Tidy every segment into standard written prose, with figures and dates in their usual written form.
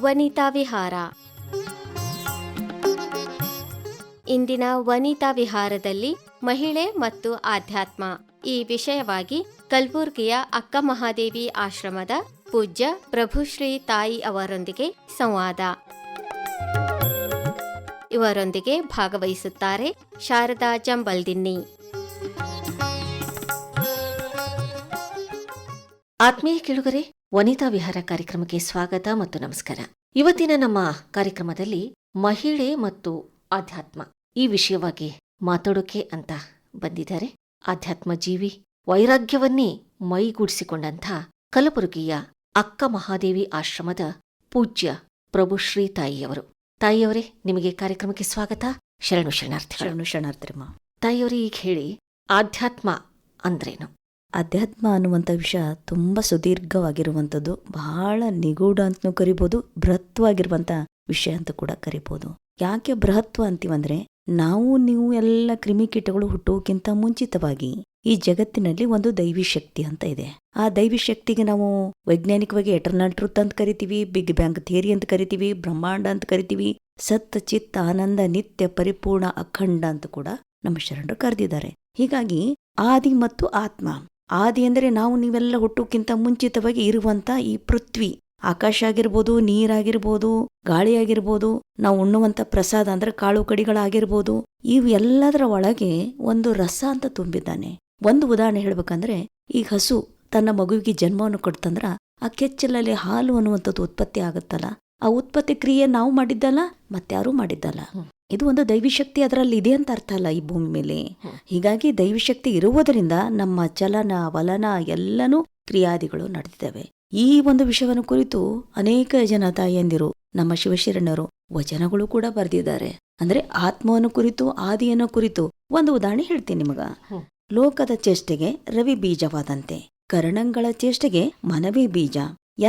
ವನಿತಾ ವಿಹಾರ. ಇಂದಿನ ವನಿತಾ ವಿಹಾರದಲ್ಲಿ ಮಹಿಳೆ ಮತ್ತು ಆಧ್ಯಾತ್ಮ ಈ ವಿಷಯವಾಗಿ ಕಲಬುರ್ಗಿಯ ಅಕ್ಕ ಮಹಾದೇವಿ ಆಶ್ರಮದ ಪೂಜ್ಯ ಪ್ರಭುಶ್ರೀ ತಾಯಿ ಅವರೊಂದಿಗೆ ಸಂವಾದ. ಇವರೊಂದಿಗೆ ಭಾಗವಹಿಸುತ್ತಾರೆ ಶಾರದಾ ಜಂಬಲ್ದಿನ್ನಿ. ಆತ್ಮೀಯ ಕೇಳುಗರೆ, ವನಿತಾ ವಿಹಾರ ಕಾರ್ಯಕ್ರಮಕ್ಕೆ ಸ್ವಾಗತ ಮತ್ತು ನಮಸ್ಕಾರ. ಇವತ್ತಿನ ನಮ್ಮ ಕಾರ್ಯಕ್ರಮದಲ್ಲಿ ಮಹಿಳೆ ಮತ್ತು ಆಧ್ಯಾತ್ಮ ಈ ವಿಷಯವಾಗಿ ಮಾತಾಡೋಕೆ ಅಂತ ಬಂದಿದ್ದಾರೆ ಆಧ್ಯಾತ್ಮ ಜೀವಿ, ವೈರಾಗ್ಯವನ್ನೇ ಮೈಗೂಡಿಸಿಕೊಂಡಂಥ ಕಲಬುರಗಿಯ ಅಕ್ಕ ಮಹಾದೇವಿ ಆಶ್ರಮದ ಪೂಜ್ಯ ಪ್ರಭುಶ್ರೀ ತಾಯಿಯವರು. ತಾಯಿಯವರೇ, ನಿಮಗೆ ಕಾರ್ಯಕ್ರಮಕ್ಕೆ ಸ್ವಾಗತ. ಶರಣು ಶರಣಾರ್ಥಿಗಳಮ್ಮ. ತಾಯಿಯವರೇ, ಈಗ ಹೇಳಿ, ಆಧ್ಯಾತ್ಮ ಅಂದ್ರೇನು? ಅಧ್ಯಾತ್ಮ ಅನ್ನುವಂಥ ವಿಷಯ ತುಂಬ ಸುದೀರ್ಘವಾಗಿರುವಂಥದ್ದು, ಬಹಳ ನಿಗೂಢ ಅಂತಲೂ ಕರಿಬೋದು, ಬೃಹತ್ವಾಗಿರುವಂಥ ವಿಷಯ ಅಂತ ಕೂಡ ಕರಿಬೋದು. ಯಾಕೆ ಬೃಹತ್ವ ಅಂತೀವಂದ್ರೆ, ನಾವು ನೀವು ಎಲ್ಲ ಕ್ರಿಮಿಕೀಟಗಳು ಹುಟ್ಟೋಕ್ಕಿಂತ ಮುಂಚಿತವಾಗಿ ಈ ಜಗತ್ತಿನಲ್ಲಿ ಒಂದು ದೈವಿ ಶಕ್ತಿ ಅಂತ ಇದೆ. ಆ ದೈವಿ ಶಕ್ತಿಗೆ ನಾವು ವೈಜ್ಞಾನಿಕವಾಗಿ ಎಟರ್ನಲ್ ಟ್ರೂತ್ ಅಂತ ಕರಿತೀವಿ, ಬಿಗ್ ಬ್ಯಾಂಗ್ ಥಿಯರಿ ಅಂತ ಕರಿತೀವಿ, ಬ್ರಹ್ಮಾಂಡ ಅಂತ ಕರಿತೀವಿ, ಸತ್ ಚಿತ್ತ ಆನಂದ ನಿತ್ಯ ಪರಿಪೂರ್ಣ ಅಖಂಡ ಅಂತ ಕೂಡ ನಮ್ಮ ಶರಣರು ಕರೆದಿದ್ದಾರೆ. ಹೀಗಾಗಿ ಆದಿ ಮತ್ತು ಆತ್ಮ. ಆದಿ ಅಂದರೆ ನಾವು ನೀವೆಲ್ಲ ಹುಟ್ಟೋಕ್ಕಿಂತ ಮುಂಚಿತವಾಗಿ ಇರುವಂತ ಈ ಪೃಥ್ವಿ, ಆಕಾಶ ಆಗಿರ್ಬೋದು, ನೀರಾಗಿರ್ಬೋದು, ಗಾಳಿ ಆಗಿರ್ಬೋದು, ನಾವು ಉಣ್ಣುವಂತ ಪ್ರಸಾದ ಅಂದ್ರೆ ಕಾಳು ಕಡಿಗಳಾಗಿರ್ಬೋದು, ಇವೆಲ್ಲದರ ಒಳಗೆ ಒಂದು ರಸ ಅಂತ ತುಂಬಿದ್ದಾನೆ. ಒಂದು ಉದಾಹರಣೆ ಹೇಳ್ಬೇಕಂದ್ರೆ, ಈಗ ಹಸು ತನ್ನ ಮಗುವಿಗೆ ಜನ್ಮವನ್ನು ಕೊಡ್ತಂದ್ರ ಆ ಕೆಚ್ಚಲಲ್ಲಿ ಹಾಲು ಅನ್ನುವಂಥದ್ದು ಉತ್ಪತ್ತಿ ಆಗುತ್ತಲ್ಲ, ಆ ಉತ್ಪತ್ತಿ ಕ್ರಿಯೆ ನಾವು ಮಾಡಿದ್ದಲ್ಲ, ಮತ್ಯಾರೂ ಮಾಡಿದ್ದಲ್ಲ. ಇದು ಒಂದು ದೈವಿಶಕ್ತಿ ಅದರಲ್ಲಿ ಇದೆ ಅಂತ ಅರ್ಥ ಅಲ್ಲ ಈ ಭೂಮಿ ಮೇಲೆ. ಹೀಗಾಗಿ ದೈವಿಶಕ್ತಿ ಇರುವುದರಿಂದ ನಮ್ಮ ಚಲನ ವಲನ ಎಲ್ಲನೂ ಕ್ರಿಯಾದಿಗಳು ನಡೆದಿದ್ದಾವೆ. ಈ ಒಂದು ವಿಷಯವನ್ನು ಕುರಿತು ಅನೇಕ ಜನ ತಾಯಿಯಂದಿರು, ನಮ್ಮ ಶಿವಶರಣರು ವಚನಗಳು ಕೂಡ ಬರೆದಿದ್ದಾರೆ. ಅಂದ್ರೆ ಆತ್ಮವನ್ನು ಕುರಿತು, ಆದಿಯನ್ನು ಕುರಿತು ಒಂದು ಉದಾಹರಣೆ ಹೇಳ್ತೀನಿ ನಿಮಗ. ಲೋಕದ ಚೇಷ್ಟೆಗೆ ರವಿ ಬೀಜವಾದಂತೆ, ಕರಣಂಗಳ ಚೇಷ್ಟೆಗೆ ಮನವೇ ಬೀಜ.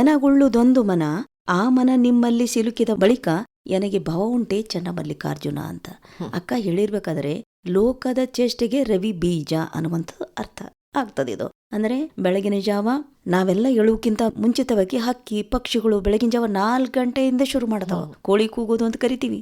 ಎನಗುಳ್ಳುದೊಂದು ಮನ, ಆ ಮನ ನಿಮ್ಮಲ್ಲಿ ಸಿಲುಕಿದ ಬಳಿಕ ನನಗೆ ಭವ ಉಂಟೆ ಚೆನ್ನ ಮಲ್ಲಿಕಾರ್ಜುನ ಅಂತ ಅಕ್ಕ ಹೇಳಿರ್ಬೇಕಾದ್ರೆ, ಲೋಕದ ಚೇಷ್ಟೆಗೆ ರವಿ ಬೀಜ ಅನ್ನುವಂಥ ಅರ್ಥ ಆಗ್ತದೆ ಇದು. ಅಂದ್ರೆ ಬೆಳಗಿನ ಜಾವ ನಾವೆಲ್ಲ ಏಳುವುಕ್ಕಿಂತ ಮುಂಚಿತವಾಗಿ ಹಕ್ಕಿ ಪಕ್ಷಿಗಳು ಬೆಳಗಿನ ಜಾವ 4 ಗಂಟೆಯಿಂದ ಶುರು ಮಾಡ್ತಾವ. ಕೋಳಿ ಕೂಗೋದು ಅಂತ ಕರಿತೀವಿ,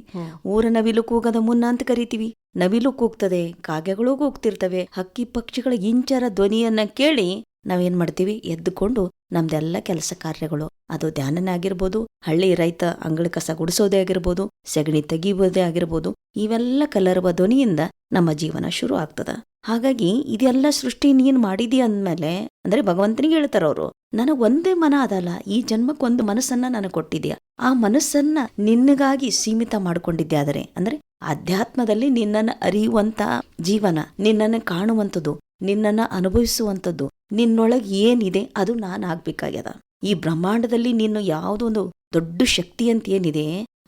ಊರ ನವಿಲು ಕೂಗದ ಮುನ್ನ ಅಂತ ಕರಿತೀವಿ. ನವಿಲು ಕೂಗ್ತದೆ, ಕಾಗೆಗಳು ಕೂಗ್ತಿರ್ತವೆ. ಹಕ್ಕಿ ಪಕ್ಷಿಗಳ ಇಂಚರ ಧ್ವನಿಯನ್ನ ಕೇಳಿ ನಾವೇನ್ ಮಾಡ್ತೀವಿ, ಎದ್ದುಕೊಂಡು ನಮ್ದೆಲ್ಲ ಕೆಲಸ ಕಾರ್ಯಗಳು, ಅದು ಧ್ಯಾನನೇ ಆಗಿರ್ಬೋದು, ಹಳ್ಳಿ ರೈತ ಅಂಗಳ ಕಸ ಗುಡಿಸೋದೇ ಆಗಿರ್ಬೋದು, ಸೆಗಣಿ ತೆಗಿಯೋದೇ ಆಗಿರ್ಬೋದು, ಇವೆಲ್ಲ ಕಲರುವ ಧ್ವನಿಯಿಂದ ನಮ್ಮ ಜೀವನ ಶುರು ಆಗ್ತದ. ಹಾಗಾಗಿ ಇದೆಲ್ಲ ಸೃಷ್ಟಿ ನೀನ್ ಮಾಡಿದಿ ಅಂದ್ಮೇಲೆ, ಅಂದ್ರೆ ಭಗವಂತನಿಗೆ ಹೇಳ್ತಾರ ಅವರು, ನನಗ್ ಒಂದೇ ಮನ ಅದಲ್ಲ, ಈ ಜನ್ಮಕ್ಕೊಂದು ಮನಸ್ಸನ್ನ ನನಗೆ ಕೊಟ್ಟಿದ್ಯಾ, ಆ ಮನಸ್ಸನ್ನ ನಿನ್ನಗಾಗಿ ಸೀಮಿತ ಮಾಡ್ಕೊಂಡಿದ್ದೆ. ಆದರೆ ಅಂದ್ರೆ ಅಧ್ಯಾತ್ಮದಲ್ಲಿ ನಿನ್ನನ್ನು ಅರಿಯುವಂತ ಜೀವನ, ನಿನ್ನನ್ನು ಕಾಣುವಂಥದ್ದು, ನಿನ್ನನ್ನ ಅನುಭವಿಸುವಂಥದ್ದು, ನಿನ್ನೊಳಗೆ ಏನಿದೆ ಅದು ನಾನಾಗ್ಬೇಕಾಗ್ಯದ. ಈ ಬ್ರಹ್ಮಾಂಡದಲ್ಲಿ ನೀನು ಯಾವುದೊಂದು ದೊಡ್ಡ ಶಕ್ತಿ ಅಂತ ಏನಿದೆ,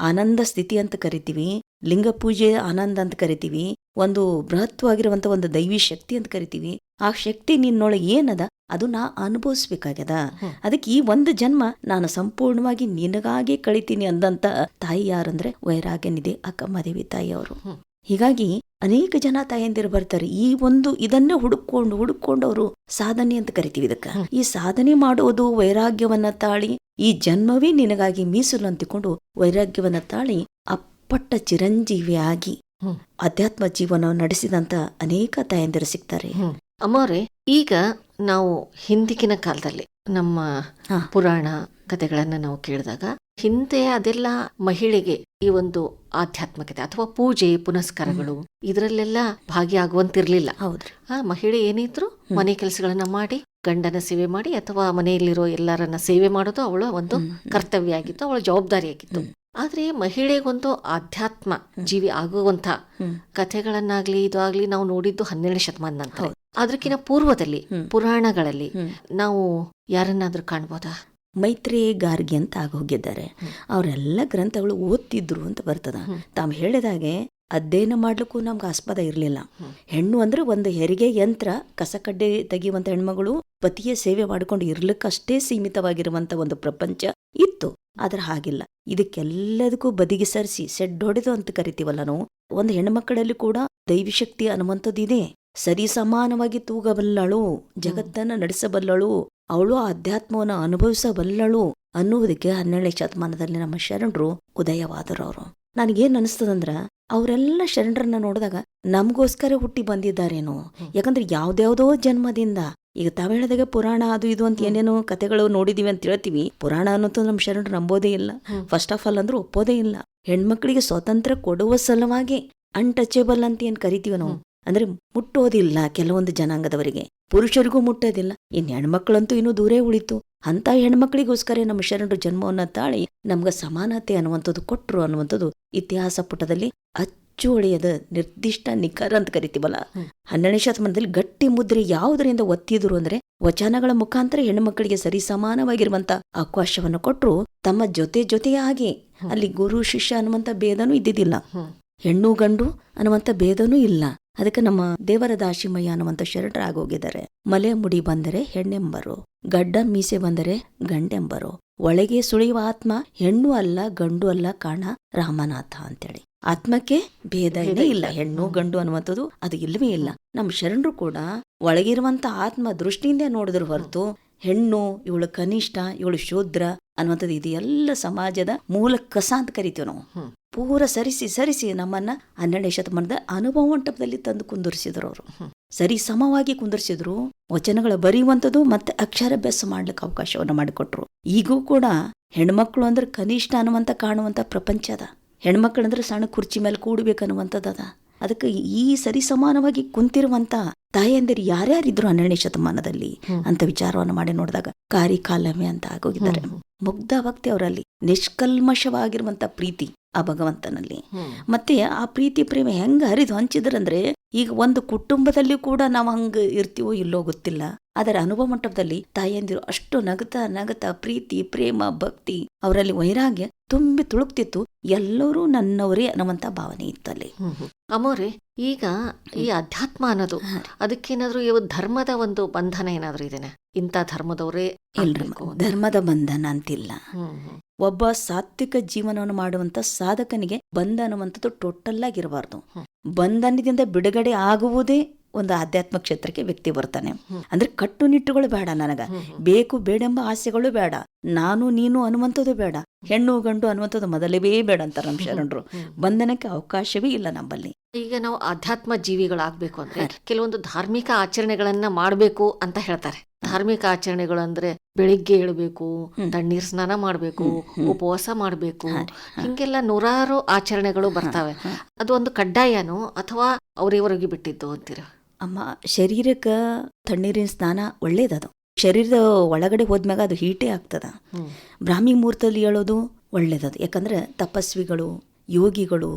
ಆನಂದ ಸ್ಥಿತಿ ಅಂತ ಕರಿತೀವಿ, ಲಿಂಗ ಪೂಜೆ ಆನಂದ ಅಂತ ಕರಿತೀವಿ, ಒಂದು ಬೃಹತ್ವಾಗಿರುವಂತ ಒಂದು ದೈವಿ ಶಕ್ತಿ ಅಂತ ಕರಿತೀವಿ. ಆ ಶಕ್ತಿ ನಿನ್ನೊಳಗೆ ಏನದ ಅದು ನಾ ಅನುಭವಿಸ್ಬೇಕಾಗ್ಯದ. ಅದಕ್ಕೆ ಈ ಒಂದು ಜನ್ಮ ನಾನು ಸಂಪೂರ್ಣವಾಗಿ ನಿನಗಾಗಿ ಕಳಿತೀನಿ ಅಂದಂತ ತಾಯಿ ಯಾರಂದ್ರೆ ವೈರಾಗ್ಯನಿದೆ ಅಕ್ಕ ಮಹಾದೇವಿ ತಾಯಿ ಅವರು. ಹೀಗಾಗಿ ಅನೇಕ ಜನ ತಾಯಂದಿರು ಬರ್ತಾರೆ, ಈ ಒಂದು ಇದನ್ನೇ ಹುಡುಕೊಂಡು ಅವರು ಸಾಧನೆ ಅಂತ ಕರಿತೀವಿ ಇದಕ್ಕ. ಈ ಸಾಧನೆ ಮಾಡುವುದು ವೈರಾಗ್ಯವನ್ನ ತಾಳಿ, ಈ ಜನ್ಮವೇ ನಿನಗಾಗಿ ಮೀಸಲು ಅಂತಿಕೊಂಡು ವೈರಾಗ್ಯವನ್ನ ತಾಳಿ ಅಪ್ಪಟ್ಟ ಚಿರಂಜೀವಿಯಾಗಿ ಅಧ್ಯಾತ್ಮ ಜೀವನ ನಡೆಸಿದಂತ ಅನೇಕ ತಾಯಂದಿರು ಸಿಗ್ತಾರೆ. ಅಮ್ಮವ್ರೆ, ಈಗ ನಾವು ಹಿಂದಿನ ಕಾಲದಲ್ಲಿ ನಮ್ಮ ಪುರಾಣ ಕಥೆಗಳನ್ನ ನಾವು ಕೇಳಿದಾಗ, ಹಿಂದೆ ಅದೆಲ್ಲ ಮಹಿಳೆಗೆ ಈ ಒಂದು ಆಧ್ಯಾತ್ಮಿಕತೆ ಅಥವಾ ಪೂಜೆ ಪುನಸ್ಕಾರಗಳು ಇದರಲ್ಲೆಲ್ಲ ಭಾಗಿಯಾಗುವಂತಿರ್ಲಿಲ್ಲ. ಹೌದ್ರಿ. ಆ ಮಹಿಳೆ ಏನಿದ್ರು ಮನೆ ಕೆಲಸಗಳನ್ನ ಮಾಡಿ, ಗಂಡನ ಸೇವೆ ಮಾಡಿ ಅಥವಾ ಮನೆಯಲ್ಲಿರೋ ಎಲ್ಲರನ್ನ ಸೇವೆ ಮಾಡೋದು ಅವಳ ಒಂದು ಕರ್ತವ್ಯ ಆಗಿತ್ತು, ಅವಳ ಜವಾಬ್ದಾರಿ ಆಗಿತ್ತು. ಆದ್ರೆ ಮಹಿಳೆಗೊಂದು ಆಧ್ಯಾತ್ಮ ಜೀವಿ ಆಗುವಂತ ಕಥೆಗಳನ್ನಾಗ್ಲಿ ಇದು ಆಗ್ಲಿ ನಾವು ನೋಡಿದ್ದು 12ನೇ ಶತಮಾನ ನಂತರ. ಅದಕ್ಕಿಂತ ಪೂರ್ವದಲ್ಲಿ ಪುರಾಣಗಳಲ್ಲಿ ನಾವು ಯಾರನ್ನಾದ್ರೂ ಕಾಣ್ಬೋದಾ? ಮೈತ್ರೇಯ ಗಾರ್ಗಿ ಅಂತ ಆಗೋಗಿದ್ದಾರೆ. ಅವರೆಲ್ಲ ಗ್ರಂಥಗಳು ಓದ್ತಿದ್ರು ಅಂತ ಬರ್ತದ. ತಾವು ಹೇಳಿದಾಗೆ ಅಧ್ಯಯನ ಮಾಡ್ಲಿಕ್ಕೂ ನಮ್ಗೆ ಆಸ್ಪದ ಇರಲಿಲ್ಲ. ಹೆಣ್ಣು ಅಂದ್ರೆ ಒಂದು ಹೆರಿಗೆ ಯಂತ್ರ, ಕಸಕಡ್ಡೆ ತೆಗೆಯುವಂತ ಹೆಣ್ಮಗಳು ಪತಿಯ ಸೇವೆ ಮಾಡ್ಕೊಂಡು ಇರ್ಲಿಕ್ಕಷ್ಟೇ ಸೀಮಿತವಾಗಿರುವಂತ ಒಂದು ಪ್ರಪಂಚ ಇತ್ತು. ಆದ್ರೆ ಹಾಗಿಲ್ಲ. ಇದಕ್ಕೆಲ್ಲದಕ್ಕೂ ಬದಿಗೆ ಸರಿಸಿ ಸೆಡ್ ಹೊಡೆದು ಅಂತ ಕರಿತೀವಲ್ಲ ನಾವು, ಒಂದು ಹೆಣ್ಮಕ್ಕಳಲ್ಲಿ ಕೂಡ ದೈವಿಶಕ್ತಿ ಅನ್ನುವಂಥದ್ದು ಇದೆ. ಸರಿ ಸಮಾನವಾಗಿ ತೂಗಬಲ್ಲಳು, ಜಗತ್ತನ್ನ ನಡೆಸಬಲ್ಲಳು, ಅವಳು ಅಧ್ಯಾತ್ಮವನ್ನು ಅನುಭವಿಸಬಲ್ಲಳು ಅನ್ನುವುದಕ್ಕೆ 12ನೇ ಶತಮಾನದಲ್ಲಿ ನಮ್ಮ ಶರಣರು ಉದಯವಾದರು. ಅವರು ನನಗೇನ್ ಅನಿಸ್ತದಂದ್ರ ಅವರೆಲ್ಲ ಶರಣರನ್ನ ನೋಡಿದಾಗ ನಮಗೋಸ್ಕರ ಹುಟ್ಟಿ ಬಂದಿದ್ದಾರೇನೋ. ಯಾಕಂದ್ರೆ ಯಾವ್ದ್ಯಾವ್ದೋ ಜನ್ಮದಿಂದ, ಈಗ ತಾವ್ ಹೇಳಿದಾಗ ಪುರಾಣ ಅದು ಇದು ಅಂತ ಏನೇನೋ ಕಥೆಗಳು ನೋಡಿದೀವಿ ಅಂತ ಹೇಳ್ತೀವಿ. ಪುರಾಣ ಅನ್ನೋದು ನಮ್ಮ ಶರಣರು ನಂಬೋದೇ ಇಲ್ಲ. ಫಸ್ಟ್ ಆಫ್ ಆಲ್ ಅಂದ್ರೆ ಒಪ್ಪೋದೇ ಇಲ್ಲ. ಹೆಣ್ಮಕ್ಳಿಗೆ ಸ್ವಾತಂತ್ರ್ಯ ಕೊಡುವ ಸಲುವಾಗಿ ಅನ್ಟಚೇಬಲ್ ಅಂತ ಏನ್ ಕರಿತೀವಿ ನಾವು, ಅಂದ್ರೆ ಮುಟ್ಟೋದಿಲ್ಲ ಕೆಲವೊಂದು ಜನಾಂಗದವರಿಗೆ, ಪುರುಷರಿಗೂ ಮುಟ್ಟೋದಿಲ್ಲ. ಇನ್ ಹೆಣ್ಮಕ್ಳಂತೂ ಇನ್ನೂ ದೂರೇ ಉಳಿತು. ಅಂತ ಹೆಣ್ಮಕ್ಳಿಗೋಸ್ಕರ ನಮ್ಮ ಶರಣರು ಜನ್ಮವನ್ನ ತಾಳಿ ನಮ್ಗ ಸಮಾನತೆ ಅನ್ನುವಂಥದ್ದು ಕೊಟ್ರು ಅನ್ನುವಂಥದ್ದು ಇತಿಹಾಸ ಪುಟದಲ್ಲಿ ಅಚ್ಚುಳಿಯದ ನಿರ್ದಿಷ್ಟ ನಿಖರ ಅಂತ ಕರಿತೀವಲ್ಲ. 12ನೇ ಶತಮಾನದಲ್ಲಿ ಗಟ್ಟಿ ಮುದ್ರೆ ಯಾವುದರಿಂದ ಒತ್ತಿದ್ರು ಅಂದ್ರೆ ವಚನಗಳ ಮುಖಾಂತರ ಹೆಣ್ಮಕ್ಳಿಗೆ ಸರಿ ಸಮಾನವಾಗಿರುವಂತ ಅವಕಾಶವನ್ನು ಕೊಟ್ರು. ತಮ್ಮ ಜೊತೆಯಾಗಿ ಅಲ್ಲಿ ಗುರು ಶಿಷ್ಯ ಅನ್ನುವಂಥ ಭೇದನೂ ಇದ್ದಿದ್ದಿಲ್ಲ, ಹೆಣ್ಣು ಗಂಡು ಅನ್ನುವಂಥ ಭೇದನೂ ಇಲ್ಲ. ಅದಕ್ಕೆ ನಮ್ಮ ದೇವರ ದಾಶಿಮಯ್ಯ ಅನ್ನುವಂಥ ಶರಣರಾಗೋಗಿದ್ದಾರೆ. ಮಲೆ ಮುಡಿ ಬಂದರೆ ಹೆಣ್ಣೆಂಬರು, ಗಡ್ಡ ಮೀಸೆ ಬಂದರೆ ಗಂಡೆಂಬರು, ಒಳಗೆ ಸುಳಿಯುವ ಆತ್ಮ ಹೆಣ್ಣು ಅಲ್ಲ ಗಂಡು ಅಲ್ಲ ಕಾಣ ರಾಮನಾಥ ಅಂತೇಳಿ. ಆತ್ಮಕ್ಕೆ ಭೇದ ಇಲ್ಲ, ಹೆಣ್ಣು ಗಂಡು ಅನ್ನುವಂಥದ್ದು ಅದು ಇಲ್ಲವೇ ಇಲ್ಲ. ನಮ್ಮ ಶರಣರು ಕೂಡ ಒಳಗಿರುವಂತ ಆತ್ಮ ದೃಷ್ಟಿಯಿಂದ ನೋಡಿದ್ರು ಹೊರತು ಹೆಣ್ಣು ಇವಳು ಕನಿಷ್ಠ ಇವಳು ಶೂದ್ರ ಅನ್ನುವಂಥದ್ದು ಇದು ಎಲ್ಲ ಸಮಾಜದ ಮೂಲ ಕಸ ಅಂತ ಕರಿತೀವಿ ನಾವು. ಪೂರ ಸರಿಸಿ ನಮ್ಮನ್ನ 12ನೇ ಶತಮಾನದ ಅನುಭವ ಮಂಟಪದಲ್ಲಿ ತಂದು ಕುಂದಿರಿಸಿದ್ರು. ಅವರು ಸರಿ ಸಮವಾಗಿ ಕುಂದಿರಿಸಿದ್ರು. ವಚನಗಳ ಬರೆಯುವಂಥದ್ದು ಮತ್ತೆ ಅಕ್ಷರಾಭ್ಯಾಸ ಮಾಡ್ಲಿಕ್ಕೆ ಅವಕಾಶವನ್ನ ಮಾಡಿಕೊಟ್ರು. ಈಗೂ ಕೂಡ ಹೆಣ್ಮಕ್ಳು ಅಂದ್ರೆ ಕನಿಷ್ಠ ಅನ್ನುವಂತ ಕಾಣುವಂತ ಪ್ರಪಂಚದ, ಹೆಣ್ಮಕ್ಳಂದ್ರೆ ಸಣ್ಣ ಕುರ್ಚಿ ಮೇಲೆ ಕೂಡ್ಬೇಕನ್ನುವಂಥದ್ದದ. ಅದಕ್ಕೆ ಈ ಸರಿ ಸಮಾನವಾಗಿ ಕುಂತಿರುವಂತ ತಾಯಂದಿರು ಯಾರ್ಯಾರಿದ್ರು 12ನೇ ಶತಮಾನದಲ್ಲಿ ಅಂತ ವಿಚಾರವನ್ನು ಮಾಡಿ ನೋಡಿದಾಗ ಕಾರಿಕಾಲಮೆ ಅಂತ ಆಗೋಗಿದ್ದಾರೆ. ಮುಗ್ಧ ಭಕ್ತಿ ಅವರಲ್ಲಿ ನಿಷ್ಕಲ್ಮಶವಾಗಿರುವಂತ ಪ್ರೀತಿ ಆ ಭಗವಂತನಲ್ಲಿ. ಮತ್ತೆ ಆ ಪ್ರೀತಿ ಪ್ರೇಮ ಹೆಂಗ ಹರಿದು ಹಂಚಿದ್ರಂದ್ರೆ ಈಗ ಒಂದು ಕುಟುಂಬದಲ್ಲಿ ಕೂಡ ನಾವು ಹಂಗ ಇರ್ತೀವೋ ಇಲ್ಲೋ ಗೊತ್ತಿಲ್ಲ. ಅದರ ಅನುಭವ ಮಂಟಪದಲ್ಲಿ ತಾಯಂದಿರು ಅಷ್ಟು ನಗತಾ ಪ್ರೀತಿ ಪ್ರೇಮ ಭಕ್ತಿ ಅವರಲ್ಲಿ ವೈರಾಗ್ಯ ತುಂಬಿ ತುಳುಕ್ತಿತ್ತು. ಎಲ್ಲರೂ ನನ್ನವರೇ ಅನ್ನುವಂತ ಭಾವನೆ ಇತ್ತಲ್ಲಿ. ಅಮ್ಮೋರೆ, ಈಗ ಈ ಅಧ್ಯಾತ್ಮ ಅನ್ನೋದು ಅದಕ್ಕೇನಾದ್ರೂ ಇವು ಧರ್ಮದ ಒಂದು ಬಂಧನ ಏನಾದ್ರೂ ಇದೆನಾ? ಇಂಥ ಧರ್ಮದವರೇ ಇಲ್ರಿ, ಧರ್ಮದ ಬಂಧನ ಅಂತಿಲ್ಲ. ಒಬ್ಬ ಸಾತ್ವಿಕ ಜೀವನವನ್ನು ಮಾಡುವಂತ ಸಾಧಕನಿಗೆ ಬಂಧ ಅನ್ನುವಂಥದ್ದು ಟೋಟಲ್ ಆಗಿರಬಾರ್ದು. ಬಂಧನದಿಂದ ಬಿಡುಗಡೆ ಆಗುವುದೇ ಒಂದು ಆಧ್ಯಾತ್ಮ ಕ್ಷೇತ್ರಕ್ಕೆ ವ್ಯಕ್ತಿ ಬರ್ತಾನೆ. ಅಂದ್ರೆ ಕಟ್ಟುನಿಟ್ಟುಗಳು ಬೇಡ, ನನಗ ಬೇಕು ಬೇಡೆಂಬ ಆಸೆಗಳು ಬೇಡ, ನಾನು ನೀನು ಅನ್ನುವಂಥದ್ದು ಬೇಡ, ಹೆಣ್ಣು ಗಂಡು ಅನ್ನುವಂಥದ್ದು ಮೊದಲೇ ಬೇಡ ಅಂತಾರೆ ನಮ್ಮ ಶರಣರು. ಬಂಧನಕ್ಕೆ ಅವಕಾಶವೇ ಇಲ್ಲ ನಮ್ಮಲ್ಲಿ. ಈಗ ನಾವು ಆಧ್ಯಾತ್ಮ ಜೀವಿಗಳಾಗಬೇಕು ಅಂದ್ರೆ ಕೆಲವೊಂದು ಧಾರ್ಮಿಕ ಆಚರಣೆಗಳನ್ನ ಮಾಡಬೇಕು ಅಂತ ಹೇಳ್ತಾರೆ. ಧಾರ್ಮಿಕ ಆಚರಣೆಗಳು ಅಂದ್ರೆ ಬೆಳಿಗ್ಗೆ ಏಳಬೇಕು, ತಣ್ಣೀರ್ ಸ್ನಾನ ಮಾಡಬೇಕು, ಉಪವಾಸ ಮಾಡಬೇಕು, ಹಿಂಗೆಲ್ಲ ನೂರಾರು ಆಚರಣೆಗಳು ಬರ್ತಾವೆ. ಅದು ಒಂದು ಕಡ್ಡಾಯನೋ ಅಥವಾ ಅವರಿವರಿಗೆ ಬಿಟ್ಟಿದ್ದು ಅಂತೀರ? ಅಮ್ಮ, ಶರೀರಕ್ಕೆ ತಣ್ಣೀರಿನ ಸ್ನಾನ ಒಳ್ಳೇದದು. ಶರೀರದ ಒಳಗಡೆ ಹೋದ್ಮ್ಯಾಗ ಅದು ಹೀಟೇ ಆಗ್ತದ. ಬ್ರಾಹ್ಮಿ ಮುಹೂರ್ತದಲ್ಲಿ ಹೇಳೋದು ಒಳ್ಳೇದದು. ಯಾಕಂದ್ರೆ ತಪಸ್ವಿಗಳು, ಯೋಗಿಗಳು,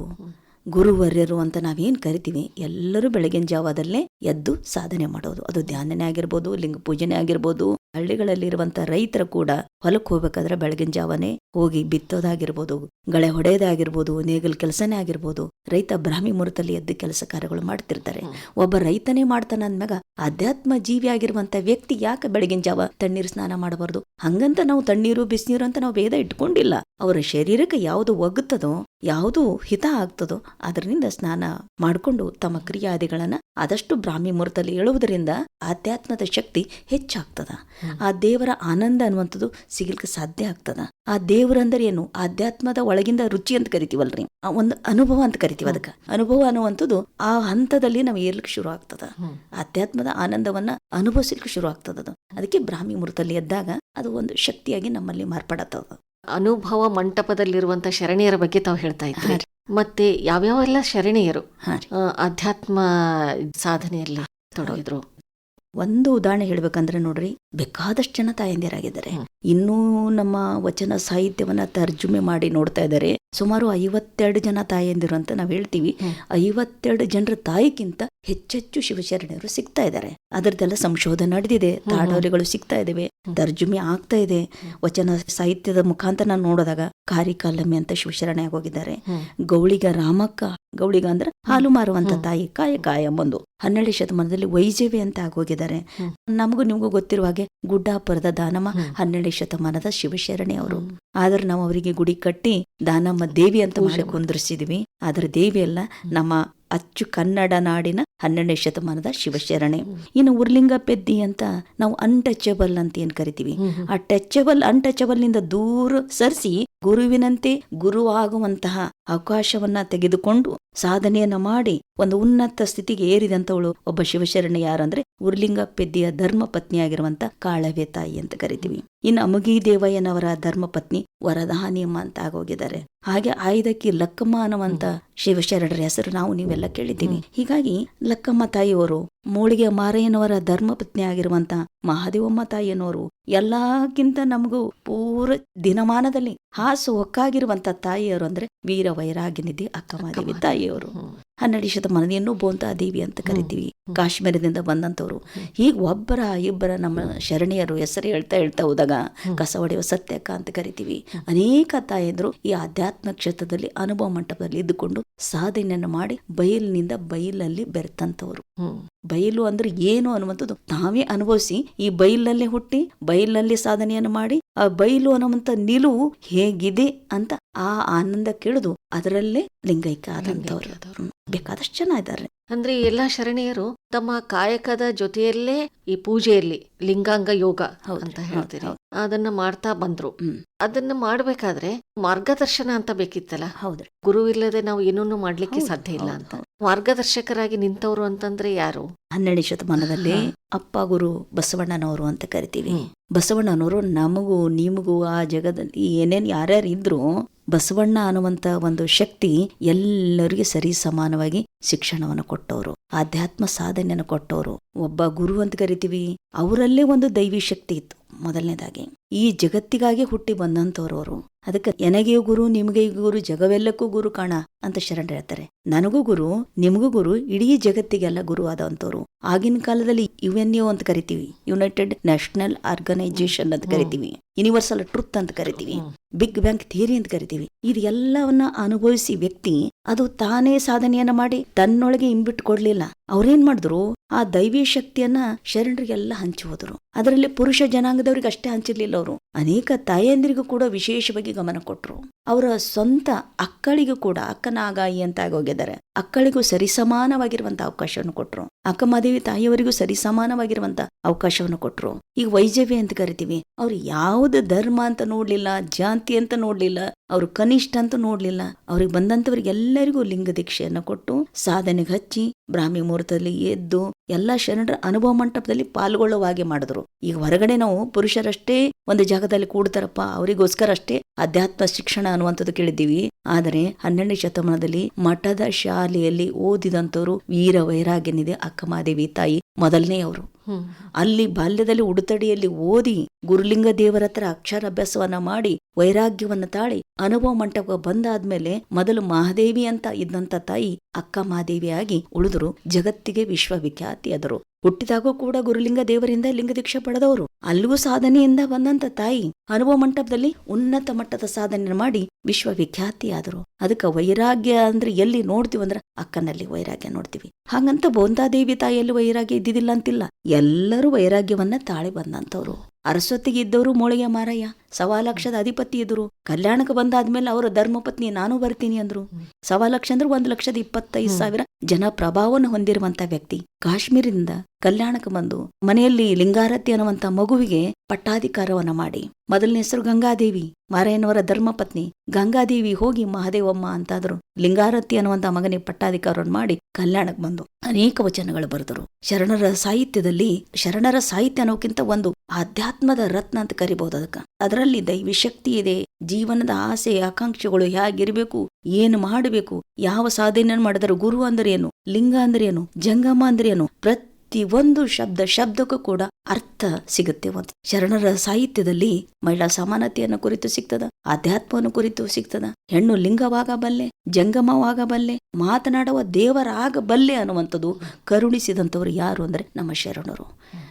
ಗುರುವರ್ಯರು ಅಂತ ನಾವೇನ್ ಕರಿತೀವಿ ಎಲ್ಲರೂ ಬೆಳಗಿನ ಜಾವದಲ್ಲೇ ಎದ್ದು ಸಾಧನೆ ಮಾಡೋದು. ಅದು ಧ್ಯಾನನೇ ಆಗಿರ್ಬೋದು, ಲಿಂಗ ಪೂಜನೆ ಆಗಿರ್ಬೋದು. ಹಳ್ಳಿಗಳಲ್ಲಿರುವಂತ ರೈತರು ಕೂಡ ಹೊಲಕ್ಕೆ ಹೋಗ್ಬೇಕಾದ್ರೆ ಬೆಳಗಿನ ಜಾವನೇ ಹೋಗಿ ಬಿತ್ತೋದಾಗಿರ್ಬೋದು, ಗಳೆ ಹೊಡೆಯೋದಾಗಿರ್ಬೋದು, ನೇಗಲ್ ಕೆಲಸನೇ ಆಗಿರ್ಬೋದು, ರೈತ ಬ್ರಾಹ್ಮಿ ಮುಹೂರ್ತದಲ್ಲಿ ಎದ್ದು ಕೆಲಸ ಕಾರ್ಯಗಳು ಮಾಡ್ತಿರ್ತಾರೆ. ಒಬ್ಬ ರೈತನೇ ಮಾಡ್ತಾನ ಅಂದ್ಮ್ಯಾಗ ಅಧ್ಯಾತ್ಮ ಜೀವಿ ಆಗಿರುವಂತ ವ್ಯಕ್ತಿ ಯಾಕೆ ಬೆಳಗಿನ ಜಾವ ತಣ್ಣೀರು ಸ್ನಾನ ಮಾಡಬಾರ್ದು? ಹಂಗಂತ ನಾವು ತಣ್ಣೀರು ಬಿಸಿನೀರು ಅಂತ ನಾವು ಭೇದ ಇಟ್ಕೊಂಡಿಲ್ಲ. ಅವರ ಶರೀರಕ್ಕೆ ಯಾವುದು ಒಗ್ಗುತ್ತದೋ, ಯಾವುದು ಹಿತ ಆಗ್ತದೋ ಅದರಿಂದ ಸ್ನಾನ ಮಾಡಿಕೊಂಡು ತಮ್ಮ ಕ್ರಿಯಾದಿಗಳನ್ನ ಆದಷ್ಟು ಬ್ರಾಹ್ಮಿ ಮುಹೂರ್ತದಲ್ಲಿ ಹೇಳುವುದರಿಂದ ಆಧ್ಯಾತ್ಮದ ಶಕ್ತಿ ಹೆಚ್ಚಾಗ್ತದ. ಆ ದೇವರ ಆನಂದ ಅನ್ನುವಂಥದ್ದು ಸಿಗಲಿಕ್ಕೆ ಸಾಧ್ಯ ಆಗ್ತದ. ಆ ದೇವರಂದ್ರೆ ಏನು? ಆಧ್ಯಾತ್ಮದ ಒಳಗಿಂದ ರುಚಿ ಅಂತ ಕರಿತೀವಲ್ರಿ, ಆ ಒಂದು ಅನುಭವ ಅಂತ ಕರಿತೀವಿ. ಅದಕ್ಕೆ ಅನುಭವ ಅನ್ನುವಂಥದ್ದು ಆ ಹಂತದಲ್ಲಿ ನಾವು ಏರ್ಲಿಕ್ಕೆ ಶುರು ಆಗ್ತದ. ಆಧ್ಯಾತ್ಮದ ಆನಂದವನ್ನ ಅನುಭವಿಸ್ಲಿಕ್ಕೆ ಶುರು ಆಗ್ತದ. ಅದಕ್ಕೆ ಬ್ರಾಹ್ಮಿ ಮುಹೂರ್ತದಲ್ಲಿ ಎದ್ದಾಗ ಅದು ಒಂದು ಶಕ್ತಿಯಾಗಿ ನಮ್ಮಲ್ಲಿ ಮಾರ್ಪಡತ್ತದ. ಅನುಭವ ಮಂಟಪದಲ್ಲಿರುವಂತ ಶರಣೆಯರ ಬಗ್ಗೆ ತಾವು ಹೇಳ್ತಾ ಇದ್ರಿ. ಮತ್ತೆ ಯಾವ್ಯಾವೆಲ್ಲ ಶರಣೆಯರು ಅಧ್ಯಾತ್ಮ ಸಾಧನೆಯಲ್ಲಿ ತೊಡಗಿದ್ರು? ಒಂದು ಉದಾಹರಣೆ ಹೇಳ್ಬೇಕಂದ್ರೆ ನೋಡ್ರಿ, ಬೇಕಾದಷ್ಟು ಜನ ತಾಯಂದಿರಾಗಿದ್ದಾರೆ. ಇನ್ನೂ ನಮ್ಮ ವಚನ ಸಾಹಿತ್ಯವನ್ನ ತರ್ಜುಮೆ ಮಾಡಿ ನೋಡ್ತಾ ಇದ್ದಾರೆ. ಸುಮಾರು 52 ಜನ ತಾಯಂದಿರು ಅಂತ ನಾವ್ ಹೇಳ್ತೀವಿ. 52 ಜನರ ತಾಯಿಗಿಂತ ಹೆಚ್ಚೆಚ್ಚು ಶಿವಶರಣರು ಸಿಗ್ತಾ ಇದ್ದಾರೆ. ಅದರದೆಲ್ಲ ಸಂಶೋಧನೆ ನಡೆದಿದೆ, ತಾಡೋಲಿಗಳು ಸಿಗ್ತಾ ಇದಾವೆ, ತರ್ಜುಮೆ ಆಗ್ತಾ ಇದೆ. ವಚನ ಸಾಹಿತ್ಯದ ಮುಖಾಂತರ ನಾನು ನೋಡಿದಾಗ ಕಾರಿಕಾಲಮ್ಮೆ ಅಂತ ಶಿವಶರಣೆ ಆಗೋಗಿದ್ದಾರೆ. ಗೌಳಿಗ ರಾಮಕ್ಕ, ಗೌಳಿಗ ಅಂದ್ರೆ ಹಾಲು ಮಾರುವಂತ ತಾಯಿ, ಕಾಯ ಎಂಬಂದು 12ನೇ ಶತಮಾನದಲ್ಲಿ ವೈಜವಿ ಅಂತ ಆಗೋಗಿದ್ದಾರೆ. ನಮಗೂ ನಿಮಗೂ ಗೊತ್ತಿರುವ ಹಾಗೆ ಗುಡ್ಡಾಪುರದ ದಾನಮ್ಮ 12ನೇ ಶತಮಾನದ ಶಿವಶರಣೆ ಅವರು. ಆದ್ರೆ ನಾವು ಅವರಿಗೆ ಗುಡಿ ಕಟ್ಟಿ ದಾನಮ್ಮ ದೇವಿ ಅಂತ ಮಾಡಿ ಕುಂದ್ರಿಸಿದ್ವಿ. ಆದ್ರೆ ದೇವಿ ಅಲ್ಲ, ನಮ್ಮ ಅಚ್ಚು ಕನ್ನಡ ನಾಡಿನ 12ನೇ ಶತಮಾನದ ಶಿವಶರಣೆ. ಇನ್ನು ಉರ್ಲಿಂಗ ಪೆದ್ದಿ ಅಂತ ನಾವು ಅನ್ಟಚಬಲ್ ಅಂತ ಏನ್ ಕರಿತೀವಿ, ಆ ಅನ್ಟಚಬಲ್ ನಿಂದ ದೂರ ಸರಿಸಿ ಗುರುವಿನಂತೆ ಗುರುವಾಗುವಂತಹ ಅವಕಾಶವನ್ನ ತೆಗೆದುಕೊಂಡು ಸಾಧನೆಯನ್ನ ಮಾಡಿ ಒಂದು ಉನ್ನತ ಸ್ಥಿತಿಗೆ ಏರಿದಂತವಳು ಒಬ್ಬ ಶಿವಶರಣೆ. ಯಾರಂದ್ರೆ ಉರ್ಲಿಂಗ ಪೆದ್ದಿಯ ಧರ್ಮ ಪತ್ನಿಯಾಗಿರುವಂತ ಕಾಳವೆ ತಾಯಿ ಅಂತ ಕರಿತೀವಿ. ಇನ್ನು ಅಮುಗಿ ದೇವಯ್ಯನವರ ಧರ್ಮಪತ್ನಿ ವರದಾನಿಯಮ್ಮ ಅಂತ ಆಗೋಗಿದ್ದಾರೆ. ಹಾಗೆ ಆಯ್ದಕ್ಕಿ ಲಕ್ಕಮ್ಮ ಅನ್ನುವಂತ ಶಿವಶರಣರ ಹೆಸರು ನಾವು ನೀವೆಲ್ಲ ಕೇಳಿದ್ದೀವಿ. ಹೀಗಾಗಿ ಲಕ್ಕಮ್ಮ ತಾಯಿಯವರು, ಮೂಳಿಗೆ ಮಾರಯ್ಯನವರ ಧರ್ಮಪತ್ನಿ ಆಗಿರುವಂತ ಮಹಾದೇವಮ್ಮ ತಾಯಿಯನವರು ಎಲ್ಲಕ್ಕಿಂತ ನಮಗೂ ಪೂರ ದಿನಮಾನದಲ್ಲಿ ಹಾಸು ಒಕ್ಕಾಗಿರುವಂತ ತಾಯಿಯವರು ಅಂದ್ರೆ ವೀರ ವೈರಾಗ್ಯನಿಧಿ ಅಕ್ಕಮಹಾದೇವಿ ತಾಯಿಯವರು. 12ನೇ ಶತಮಾನದ ಇನ್ನೂ ಬೋಂತಾ ದೇವಿ ಅಂತ ಕರಿತೀವಿ, ಕಾಶ್ಮೀರದಿಂದ ಬಂದಂತವ್ರು. ಹೀಗೆ ಒಬ್ಬರ ಇಬ್ಬರ ನಮ್ಮ ಶರಣೆಯರು ಹೆಸರು ಹೇಳ್ತಾ ಹೋದಾಗ ಕಸ ಹೊಡೆಯುವ ಸತ್ಯಕ್ಕ ಅಂತ ಕರಿತೀವಿ. ಅನೇಕ ತಾಯಂದ್ರು ಈ ಆಧ್ಯಾತ್ಮ ಕ್ಷೇತ್ರದಲ್ಲಿ ಅನುಭವ ಮಂಟಪದಲ್ಲಿ ಇದ್ದುಕೊಂಡು ಸಾಧನೆಯನ್ನು ಮಾಡಿ ಬಯಲಿನಿಂದ ಬಯಲಲ್ಲಿ ಬೆರೆತಂತವ್ರು. ಬಯಲು ಅಂದ್ರೆ ಏನು ಅನ್ನುವಂಥದ್ದು ತಾವೇ ಅನುಭವಿಸಿ ಈ ಬಯಲಲ್ಲೇ ಹುಟ್ಟಿ ಬಯಲಲ್ಲಿ ಸಾಧನೆಯನ್ನು ಮಾಡಿ ಆ ಬಯಲು ಅನ್ನುವಂಥ ನಿಲುವು ಹೇಗಿದೆ ಅಂತ ಆ ಆನಂದ ಕೇಳಿದು ಅದರಲ್ಲೇ ಲಿಂಗೈಕ್ಯ ಆದಂತವ್ರು ಬೇಕಾದಷ್ಟು ಜನ ಇದ್ದಾರೆ. ಅಂದ್ರೆ ಎಲ್ಲಾ ಶರಣೆಯರು ತಮ್ಮ ಕಾಯಕದ ಜೊತೆಯಲ್ಲೇ ಈ ಪೂಜೆಯಲ್ಲಿ ಲಿಂಗಾಂಗ ಯೋಗ ಅಂತ ಹೇಳ್ತೀರಿ ಅದನ್ನ ಮಾಡ್ತಾ ಬಂದ್ರು. ಅದನ್ನ ಮಾಡ್ಬೇಕಾದ್ರೆ ಮಾರ್ಗದರ್ಶನ ಅಂತ ಬೇಕಿತ್ತಲ್ಲ. ಹೌದ್ರಿ, ಗುರು ಇಲ್ಲದೆ ನಾವು ಏನನ್ನು ಮಾಡ್ಲಿಕ್ಕೆ ಸಾಧ್ಯ ಇಲ್ಲ ಅಂತ. ಮಾರ್ಗದರ್ಶಕರಾಗಿ ನಿಂತವ್ರು ಅಂತಂದ್ರೆ ಯಾರು? 12ನೇ ಶತಮಾನದಲ್ಲಿ ಅಪ್ಪ ಗುರು ಬಸವಣ್ಣನವರು ಅಂತ ಕರಿತೀವಿ. ಬಸವಣ್ಣನವರು ನಮಗೂ ನಿಮಗೂ ಆ ಜಗದಲ್ಲಿ ಏನೇನ್ ಯಾರ್ಯಾರು ಇದ್ರು ಬಸವಣ್ಣ ಅನ್ನುವಂತ ಒಂದು ಶಕ್ತಿ ಎಲ್ಲರಿಗೂ ಸರಿ ಸಮಾನವಾಗಿ ಶಿಕ್ಷಣವನ್ನು ಕೊಟ್ಟವರು, ಆಧ್ಯಾತ್ಮ ಸಾಧನೆಯನ್ನು ಕೊಟ್ಟವರು. ಒಬ್ಬ ಗುರು ಅಂತ ಕರಿತೀವಿ, ಅವರಲ್ಲೇ ಒಂದು ದೈವಿ ಶಕ್ತಿ ಇತ್ತು. ಮೊದಲನೇದಾಗಿ ಈ ಜಗತ್ತಿಗಾಗಿ ಹುಟ್ಟಿ ಬಂದಂತವ್ರು ಅವರು. ಅದಕ್ಕೆ ನನಗೆ ಗುರು ನಿಮಗೆ ಗುರು ಜಗವೆಲ್ಲಕ್ಕೂ ಗುರು ಕಾಣ ಅಂತ ಶರಣರು ಹೇಳ್ತಾರೆ. ನನಗೂ ಗುರು ನಿಮಗೂ ಗುರು ಇಡೀ ಜಗತ್ತಿಗೆಲ್ಲ ಗುರು ಆದಂತವ್ರು. ಆಗಿನ ಕಾಲದಲ್ಲಿ UNO ಅಂತ ಕರಿತೀವಿ, ಯುನೈಟೆಡ್ ನ್ಯಾಷನಲ್ ಆರ್ಗನೈಸೇಷನ್ ಅಂತ ಕರಿತೀವಿ, ಯೂನಿವರ್ಸಲ್ ಟ್ರುತ್ ಅಂತ ಕರಿತೀವಿ, ಬಿಗ್ ಬ್ಯಾಂಗ್ ಥಿಯರಿ ಅಂತ ಕರಿತೀವಿ. ಇದು ಎಲ್ಲವನ್ನ ಅನುಭವಿಸಿ ವ್ಯಕ್ತಿ ಅದು ತಾನೇ ಸಾಧನೆಯನ್ನ ಮಾಡಿ ತನ್ನೊಳಗೆ ಇಂಬಿಟ್ಟು ಕೊಡ್ಲಿಲ್ಲ. ಅವ್ರೇನ್ ಮಾಡಿದ್ರು, ಆ ದೈವಿ ಶಕ್ತಿಯನ್ನ ಶರಣರಿಗೆಲ್ಲ ಹಂಚಿ ಹೋದ್ರು. ಅದರಲ್ಲಿ ಪುರುಷ ಜನಾಂಗದವ್ರಿಗೆ ಅಷ್ಟೇ ಹಂಚಿರ್ಲಿಲ್ಲ ಅವರು, ಅನೇಕ ತಾಯಂದಿರಿಗೂ ಕೂಡ ವಿಶೇಷವಾಗಿ ಗಮನ ಕೊಟ್ರು. ಅವರ ಸ್ವಂತ ಅಕ್ಕಳಿಗೂ ಕೂಡ, ಅಕ್ಕನಾಗಾಯಿ ಅಂತ ಆಗೋಗಿದ್ದಾರೆ, ಅಕ್ಕಳಿಗೂ ಸರಿಸಮಾನವಾಗಿರುವಂತ ಅವಕಾಶವನ್ನು ಕೊಟ್ರು. ಅಕ್ಕಮಹಾದೇವಿ ತಾಯಿಯವರಿಗೂ ಸರಿಸಮಾನವಾಗಿರುವಂತ ಅವಕಾಶವನ್ನು ಕೊಟ್ರು. ಈಗ ವೈಜವ್ಯ ಅಂತ ಕರಿತೀವಿ, ಅವ್ರು ಯಾವ್ದು ಧರ್ಮ ಅಂತ ನೋಡ್ಲಿಲ್ಲ, ಜಾತಿ ಅಂತ ನೋಡ್ಲಿಲ್ಲ, ಅವ್ರು ಕನಿಷ್ಠ ಅಂತ ನೋಡ್ಲಿಲ್ಲ. ಅವ್ರಿಗೆ ಬಂದಂತವ್ರಿಗೆಲ್ಲರಿಗೂ ಲಿಂಗ ದೀಕ್ಷೆಯನ್ನ ಕೊಟ್ಟು ಸಾಧನೆಗೆ ಹಚ್ಚಿ ಬ್ರಾಹ್ಮಿ ಮುಹೂರ್ತದಲ್ಲಿ ಎದ್ದು ಎಲ್ಲಾ ಶರಣರ ಅನುಭವ ಮಂಟಪದಲ್ಲಿ ಪಾಲ್ಗೊಳ್ಳುವ ಹಾಗೆ ಮಾಡಿದ್ರು. ಈಗ ಹೊರಗಡೆ ನಾವು ಪುರುಷರಷ್ಟೇ ಒಂದು ಜಾಗದಲ್ಲಿ ಕೂಡ್ತಾರಪ್ಪ, ಅವರಿಗೋಸ್ಕರ ಅಷ್ಟೇ ಅಧ್ಯಾತ್ಮ ಶಿಕ್ಷಣ ಅನ್ನುವಂಥದ್ದು ಕೇಳಿದ್ದೀವಿ. ಆದರೆ 12ನೇ ಶತಮಾನದಲ್ಲಿ ಮಠದ ಶಾಲೆಯಲ್ಲಿ ಓದಿದಂತವ್ರು ವೀರ ವೈರಾಗ್ಯನಿದೆ ಅಕ್ಕಮಹಾದೇವಿ ತಾಯಿ ಮೊದಲನೆಯವರು. ಅಲ್ಲಿ ಬಾಲ್ಯದಲ್ಲಿ ಉಡುತಡಿಯಲ್ಲಿ ಓದಿ ಗುರುಲಿಂಗ ದೇವರ ಹತ್ರ ಅಕ್ಷರಾಭ್ಯಾಸವನ್ನ ಮಾಡಿ ವೈರಾಗ್ಯವನ್ನ ತಾಳಿ ಅನುಭವ ಮಂಟಪ ಬಂದಾದ್ಮೇಲೆ ಮೊದಲು ಮಹಾದೇವಿ ಅಂತ ಇದ್ದಂತ ತಾಯಿ ಅಕ್ಕ ಮಹಾದೇವಿಯಾಗಿ ಉಳಿದ್ರು, ಜಗತ್ತಿಗೆ ವಿಶ್ವವಿಖ್ಯಾತಿ ಆದರು. ಹುಟ್ಟಿದಾಗೂ ಕೂಡ ಗುರುಲಿಂಗ ದೇವರಿಂದ ಲಿಂಗ ದೀಕ್ಷೆ ಪಡೆದವರು. ಅಲ್ಲಿಗೂ ಸಾಧನೆಯಿಂದ ಬಂದಂತ ತಾಯಿ ಅನುಭವ ಮಂಟಪದಲ್ಲಿ ಉನ್ನತ ಮಟ್ಟದ ಸಾಧನೆ ಮಾಡಿ ವಿಶ್ವವಿಖ್ಯಾತಿ ಆದರು. ಅದಕ್ಕೆ ವೈರಾಗ್ಯ ಅಂದ್ರೆ ಎಲ್ಲಿ ನೋಡ್ತೀವಿ ಅಂದ್ರೆ ಅಕ್ಕನಲ್ಲಿ ವೈರಾಗ್ಯ ನೋಡ್ತೀವಿ. ಹಾಗಂತ ಬೋಂತಾದೇವಿ ತಾಯಿಯಲ್ಲಿ ವೈರಾಗ್ಯ ಇದ್ದಿದ್ದಿಲ್ಲ ಅಂತಿಲ್ಲ, ಎಲ್ಲರೂ ವೈರಾಗ್ಯವನ್ನ ತಾಳಿ ಬಂದಂತವ್ರು. ಅರಸ್ವತ್ತಿಗೆ ಇದ್ದವರು ಮೂಳಿಗೆ ಮಾರಯ್ಯ 1,00,000 ಅಧಿಪತಿ ಇದ್ರು. ಕಲ್ಯಾಣಕ್ಕೆ ಬಂದಾದ್ಮೇಲೆ ಅವರ ಧರ್ಮಪತ್ನಿ ನಾನು ಬರ್ತೀನಿ ಅಂದ್ರು. 1,00,000 ಅಂದ್ರೆ 1,25,000 ಜನ ಪ್ರಭಾವವನ್ನು ಹೊಂದಿರುವಂತ ವ್ಯಕ್ತಿ ಕಾಶ್ಮೀರದಿಂದ ಕಲ್ಯಾಣಕ್ಕೆ ಬಂದು ಮನೆಯಲ್ಲಿ ಲಿಂಗಾರತಿ ಅನ್ನುವಂತ ಮಗುವಿಗೆ ಪಟ್ಟಾಧಿಕಾರವನ್ನ ಮಾಡಿ, ಮೊದಲನೇ ಹೆಸರು ಗಂಗಾದೇವಿ, ಮಾರಯ್ಯನವರ ಧರ್ಮಪತ್ನಿ ಗಂಗಾದೇವಿ ಹೋಗಿ ಮಹಾದೇವಮ್ಮ ಅಂತಾದ್ರು. ಲಿಂಗಾರತಿ ಅನ್ನುವಂತ ಮಗನಿಗೆ ಪಟ್ಟಾಧಿಕಾರವನ್ನು ಮಾಡಿ ಕಲ್ಯಾಣಕ್ಕೆ ಬಂದು ಅನೇಕ ವಚನಗಳು ಬರೆದರು. ಶರಣರ ಸಾಹಿತ್ಯದಲ್ಲಿ ಶರಣರ ಸಾಹಿತ್ಯ ಅನ್ನೋಕ್ಕಿಂತ ಒಂದು ಆಧ್ಯಾತ್ಮದ ರತ್ನ ಅಂತ ಕರಿಬಹುದು. ಅದರಲ್ಲಿ ದೈವಿ ಶಕ್ತಿ ಇದೆ. ಜೀವನದ ಆಸೆ ಆಕಾಂಕ್ಷೆಗಳು ಹೇಗಿರ್ಬೇಕು, ಏನು ಮಾಡಬೇಕು, ಯಾವ ಸಾಧನೆ ಮಾಡಿದರು, ಗುರು ಅಂದ್ರೆ ಏನು, ಲಿಂಗ ಅಂದ್ರೆ ಏನು, ಜಂಗಮ ಅಂದ್ರೆ ಏನು, ಪ್ರತಿ ಒಂದು ಶಬ್ದಕ್ಕೂ ಕೂಡ ಅರ್ಥ ಸಿಗುತ್ತೆ. ಒಂದು ಶರಣರ ಸಾಹಿತ್ಯದಲ್ಲಿ ಮಹಿಳಾ ಸಮಾನತೆಯನ್ನು ಕುರಿತು ಸಿಗ್ತದ, ಆಧ್ಯಾತ್ಮವನ್ನು ಕುರಿತು ಸಿಗ್ತದ, ಹೆಣ್ಣು ಲಿಂಗವಾಗಬಲ್ಲೆ, ಜಂಗಮವಾಗಬಲ್ಲೆ, ಮಾತನಾಡುವ ದೇವರಾಗಬಲ್ಲೆ ಅನ್ನುವಂಥದ್ದು ಕರುಣಿಸಿದಂಥವ್ರು ಯಾರು ಅಂದ್ರೆ ನಮ್ಮ ಶರಣರು.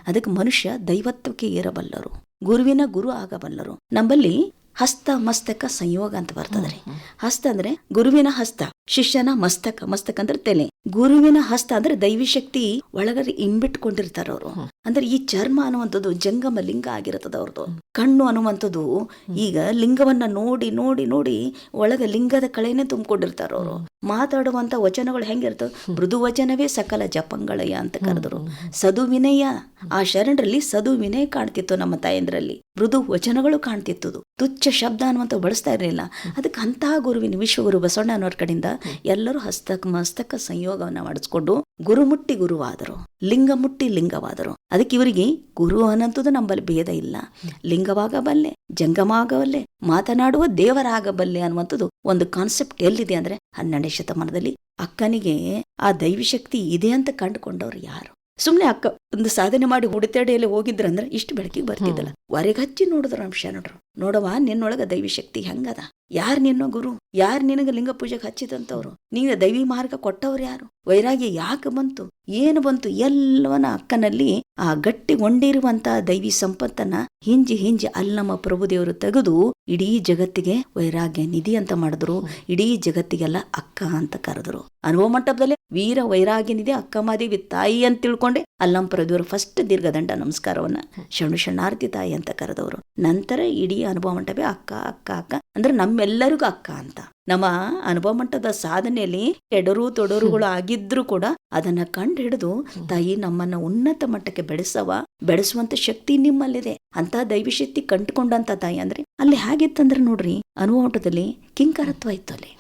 ಅದಕ್ಕೆ ಮನುಷ್ಯ ದೈವತ್ವಕ್ಕೆ ಏರಬಲ್ಲರು, ಗುರುವಿನ ಗುರು ಆಗಬಲ್ಲರು. ನಮ್ಮಲ್ಲಿ ಹಸ್ತ ಮಸ್ತಕ ಸಂಯೋಗ ಅಂತ ಬರ್ತದ್ರಿ. ಹಸ್ತ ಅಂದ್ರೆ ಗುರುವಿನ ಹಸ್ತ, ಶಿಷ್ಯನ ಮಸ್ತಕ, ಮಸ್ತಕ ಅಂದ್ರೆ ತಲೆ, ಗುರುವಿನ ಹಸ್ತ ಅಂದ್ರೆ ದೈವಿ ಶಕ್ತಿ ಒಳಗಡೆ ಇಂಬಿಟ್ಕೊಂಡಿರ್ತಾರ ಅವರು. ಅಂದ್ರೆ ಈ ಚರ್ಮ ಅನ್ನುವಂಥದ್ದು ಜಂಗಮ ಲಿಂಗ ಆಗಿರ್ತದ ಅವ್ರದ್ದು. ಕಣ್ಣು ಅನ್ನುವಂಥದ್ದು ಈಗ ಲಿಂಗವನ್ನ ನೋಡಿ ನೋಡಿ ನೋಡಿ ಒಳಗ ಲಿಂಗದ ಕಳೆನೆ ತುಂಬಿಕೊಂಡಿರ್ತಾರ ಅವರು. ಮಾತಾಡುವಂತ ವಚನಗಳು ಹೆಂಗಿರ್ತವೆ, ಮೃದು ವಚನವೇ ಸಕಲ ಜಪಂಗಳಯ್ಯ ಅಂತ ಕರೆದ್ರು. ಸದು ವಿನಯ, ಆ ಶರಣರಲ್ಲಿ ಸದು ವಿನಯ ಕಾಣ್ತಿತ್ತು ನಮ್ಮ ತಾಯಂದ್ರಲ್ಲಿ, ಮೃದು ವಚನಗಳು ಕಾಣ್ತಿತ್ತು, ತುಚ್ಛ ಶಬ್ದ ಅನ್ನುವಂತ ಬಳಸ್ತಾ ಇರಲಿಲ್ಲ. ಅದಕ್ಕೆ ಅಂತಹ ಗುರುವಿನ ವಿಶ್ವಗುರು ಬಸವಣ್ಣನವ್ರ ಕಡೆಯಿಂದ ಎಲ್ಲರೂ ಮಸ್ತಕ ಸಂಯೋಗವನ್ನ ಮಾಡಿಸ್ಕೊಂಡು ಗುರು ಮುಟ್ಟಿ ಗುರುವಾದರು, ಲಿಂಗ ಮುಟ್ಟಿ ಲಿಂಗವಾದರು. ಅದಕ್ಕೆ ಇವರಿಗೆ ಗುರು ಅನ್ನಂಥದ್ದು ನಮ್ಮಲ್ಲಿ ಭೇದ ಇಲ್ಲ, ಲಿಂಗವಾಗಬಲ್ಲೆ, ಜಂಗಮಾಗಬಲ್ಲೆ, ಮಾತನಾಡುವ ದೇವರಾಗಬಲ್ಲೆ ಅನ್ನುವಂಥದ್ದು ಒಂದು ಕಾನ್ಸೆಪ್ಟ್ ಎಲ್ಲಿದೆ ಅಂದ್ರೆ 12ನೇ ಶತಮಾನದಲ್ಲಿ ಅಕ್ಕನಿಗೆ ಆ ದೈವಿ ಶಕ್ತಿ ಇದೆ ಅಂತ ಕಂಡುಕೊಂಡವ್ರು ಯಾರು? ಸುಮ್ನೆ ಅಕ್ಕ ಒಂದು ಸಾಧನೆ ಮಾಡಿ ಹುಡುತಡೆಯಲ್ಲಿ ಹೋಗಿದ್ರಂದ್ರೆ ಇಷ್ಟು ಬೆಳಕಿಗೆ ಬರ್ತಿದ್ದಲ್ಲ. ಹೊರಗೆ ಹಚ್ಚಿ ನೋಡಿದ್ರು ನಮ್ಮ ಶರಣರು, ನೋಡವ ನಿನ್ನೊಳಗ ದೈವಿ ಶಕ್ತಿ ಹೆಂಗದ, ಯಾರು ನಿನ್ನ ಗುರು, ಯಾರು ನಿನಗೆ ಲಿಂಗ ಪೂಜೆಗೆ ಹಚ್ಚಿದಂತವ್ರು, ನೀನು ದೈವಿ ಮಾರ್ಗ ಕೊಟ್ಟವ್ರು ಯಾರು, ವೈರಾಗ್ಯ ಯಾಕೆ ಬಂತು, ಏನು ಬಂತು, ಎಲ್ಲವನ್ನ ಅಕ್ಕನಲ್ಲಿ ಆ ಗಟ್ಟಿಗೊಂಡಿರುವಂತ ದೈವಿ ಸಂಪತ್ತನ್ನ ಹಿಂಜಿ ಹಿಂಜಿ ಅಲ್ಲಿ ನಮ್ಮ ಪ್ರಭುದೇವರು ತೆಗೆದು ಇಡೀ ಜಗತ್ತಿಗೆ ವೈರಾಗ್ಯ ನಿಧಿ ಅಂತ ಮಾಡಿದ್ರು. ಇಡೀ ಜಗತ್ತಿಗೆಲ್ಲ ಅಕ್ಕ ಅಂತ ಕರೆದ್ರು. ಅನುಭವ ಮಂಟಪದಲ್ಲಿ ವೀರ ವೈರಾಗ್ಯ ನಿಧಿ ಅಕ್ಕ ಮಾದೇವಿ ತಾಯಿ ಅಂತ ತಿಳ್ಕೊಂಡೆ ಅಲ್ಲಿ ನಮ್ಮ ಪ್ರಭುದೇವರು ಫಸ್ಟ್ ದೀರ್ಘದಂಡ ನಮಸ್ಕಾರವನ್ನ ಶರಣಾರ್ಥಿ ತಾಯಿ ಅಂತ ಕರೆದವರು. ನಂತರ ಇಡೀ ಅನುಭವ ಮಂಟಪೇ ಅಕ್ಕ ಅಕ್ಕ ಅಕ್ಕ ಅಂದ್ರೆ ನಮ್ಮೆಲ್ಲರಿಗೂ ಅಕ್ಕ ಅಂತ. ನಮ್ಮ ಅನುಭವ ಮಂಟಪದ ಸಾಧನೆಯಲ್ಲಿ ಎಡರು ತೊಡರುಗಳು ಆಗಿದ್ರು ಕೂಡ ಅದನ್ನ ಕಂಡು ಹಿಡಿದು ತಾಯಿ ನಮ್ಮನ್ನ ಉನ್ನತ ಮಟ್ಟಕ್ಕೆ ಬೆಳೆಸುವಂತ ಶಕ್ತಿ ನಿಮ್ಮಲ್ಲಿದೆ ಅಂತ ದೈವಿ ಶಕ್ತಿ ಕಂಡುಕೊಂಡಂತ ತಾಯಿ ಅಂದ್ರೆ ಅಲ್ಲಿ ಹೇಗಿತ್ತಂದ್ರೆ ನೋಡ್ರಿ, ಅನುಭವ ಮಟ್ಟದಲ್ಲಿ ಕಿಂಕರತ್ವ ಇತ್ತು. ಅಲ್ಲಿ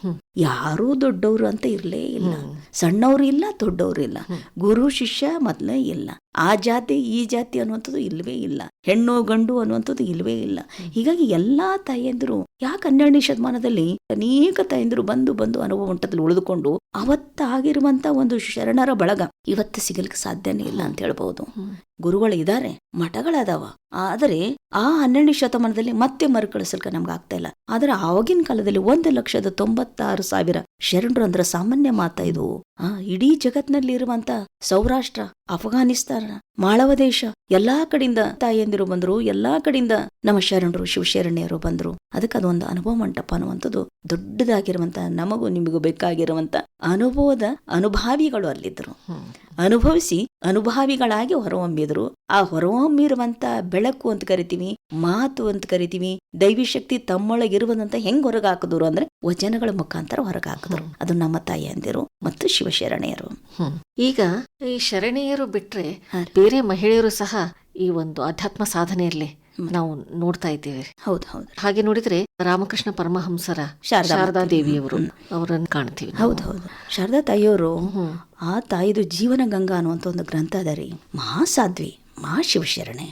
ಯಾರೂ ದೊಡ್ಡವರು ಅಂತ ಇರ್ಲೇ ಇಲ್ಲ, ಸಣ್ಣವರು ಇಲ್ಲ, ದೊಡ್ಡವರು ಇಲ್ಲ, ಗುರು ಶಿಷ್ಯ ಮೊದಲೇ ಇಲ್ಲ, ಆ ಜಾತಿ ಈ ಜಾತಿ ಅನ್ನುವಂಥದ್ದು ಇಲ್ವೇ ಇಲ್ಲ, ಹೆಣ್ಣು ಗಂಡು ಅನ್ನುವಂಥದ್ದು ಇಲ್ವೇ ಇಲ್ಲ. ಹೀಗಾಗಿ ಎಲ್ಲಾ ತಾಯಿಯಂದ್ರು ಯಾಕೆ 12ನೇ ಶತಮಾನದಲ್ಲಿ ಅನೇಕ ತಾಯಂದ್ರು ಬಂದು ಅನುಭವ ಮಂಟಪದಲ್ಲಿ ಉಳಿದುಕೊಂಡು ಅವತ್ತಾಗಿರುವಂತ ಒಂದು ಶರಣರ ಬಳಗ ಇವತ್ತು ಸಿಗಲಿಕ್ಕೆ ಸಾಧ್ಯನೇ ಇಲ್ಲ ಅಂತ ಹೇಳ್ಬಹುದು. ಗುರುಗಳು ಇದಾರೆ, ಮಠಗಳದಾವ, ಆದರೆ ಆ 12ನೇ ಶತಮಾನದಲ್ಲಿ ಮತ್ತೆ ಮರುಕಳಿಸಲಿಕ್ಕೆ ನಮ್ಗೆ ಆಗ್ತಾ ಇಲ್ಲ. ಆದ್ರೆ ಆವಾಗಿನ ಕಾಲದಲ್ಲಿ 1,96,000 ಶರಣರು ಅಂದ್ರೆ ಸಾಮಾನ್ಯ ಮಾತಾ ಇದು. ಇಡೀ ಜಗತ್ನಲ್ಲಿ ಇರುವಂತ ಸೌರಾಷ್ಟ್ರ, ಅಫ್ಘಾನಿಸ್ತಾನ, ಮಾಳವ ದೇಶ ಎಲ್ಲಾ ಕಡೆಯಿಂದ ತಾಯಿಯಂದಿರು ಬಂದ್ರು, ಎಲ್ಲಾ ಕಡೆಯಿಂದ ನಮ್ಮ ಶರಣರು ಶಿವಶರಣೆಯರು ಬಂದ್ರು. ಅದಕ್ಕೆ ಅದೊಂದು ಅನುಭವ ಮಂಟಪ ಅನ್ನುವಂಥದ್ದು ದೊಡ್ಡದಾಗಿರುವಂತ, ನಮಗೂ ನಿಮಗೂ ಬೇಕಾಗಿರುವಂತ ಅನುಭವದ ಅನುಭಾವಿಗಳು ಅಲ್ಲಿದ್ರು. ಅನುಭವಿಸಿ ಅನುಭಾವಿಗಳಾಗಿ ಹೊರಹೊಮ್ಮಿದ್ರು. ಆ ಹೊರಹೊಮ್ಮಿರುವಂತ ಬೆಳಕು ಅಂತ ಕರಿತೀವಿ, ಮಾತು ಅಂತ ಕರಿತೀವಿ, ದೈವಿ ಶಕ್ತಿ ತಮ್ಮೊಳಗಿರುವುದಂತ ಹೆಂಗ್ ಹೊರಗಾಕಿದ್ರು ಅಂದ್ರೆ ವಚನಗಳ ಮುಖಾಂತರ ಹೊರಗಾಕಿದ್ರು. ಅದು ನಮ್ಮ ತಾಯಿಯಂದಿರು ಮತ್ತು ಶಿವಶರಣೆಯರು. ಈಗ ಈ ಶರಣೆಯರು ಬಿಟ್ರೆ ಬೇರೆ ಮಹಿಳೆಯರು ಸಹ ಈ ಒಂದು ಅಧ್ಯಾತ್ಮ ಸಾಧನೆಯಲ್ಲಿ ನಾವು ನೋಡ್ತಾ ಇದ್ದೇವೆ. ಹೌದು. ಹಾಗೆ ನೋಡಿದ್ರೆ ರಾಮಕೃಷ್ಣ ಪರಮಹಂಸರ ಶಾರದಾ ದೇವಿಯವರು ಅವರನ್ನು ಕಾಣ್ತೀವಿ. ಹೌದು. ಶಾರದಾ ತಾಯಿಯವರು, ಆ ತಾಯಿದು ಜೀವನ ಗಂಗಾ ಅನ್ನುವಂತ ಒಂದು ಗ್ರಂಥ ಅದ ರೀ. ಮಹಾಸಾಧ್ವಿ, ಮಹಾಶಿವಶರಣೆ.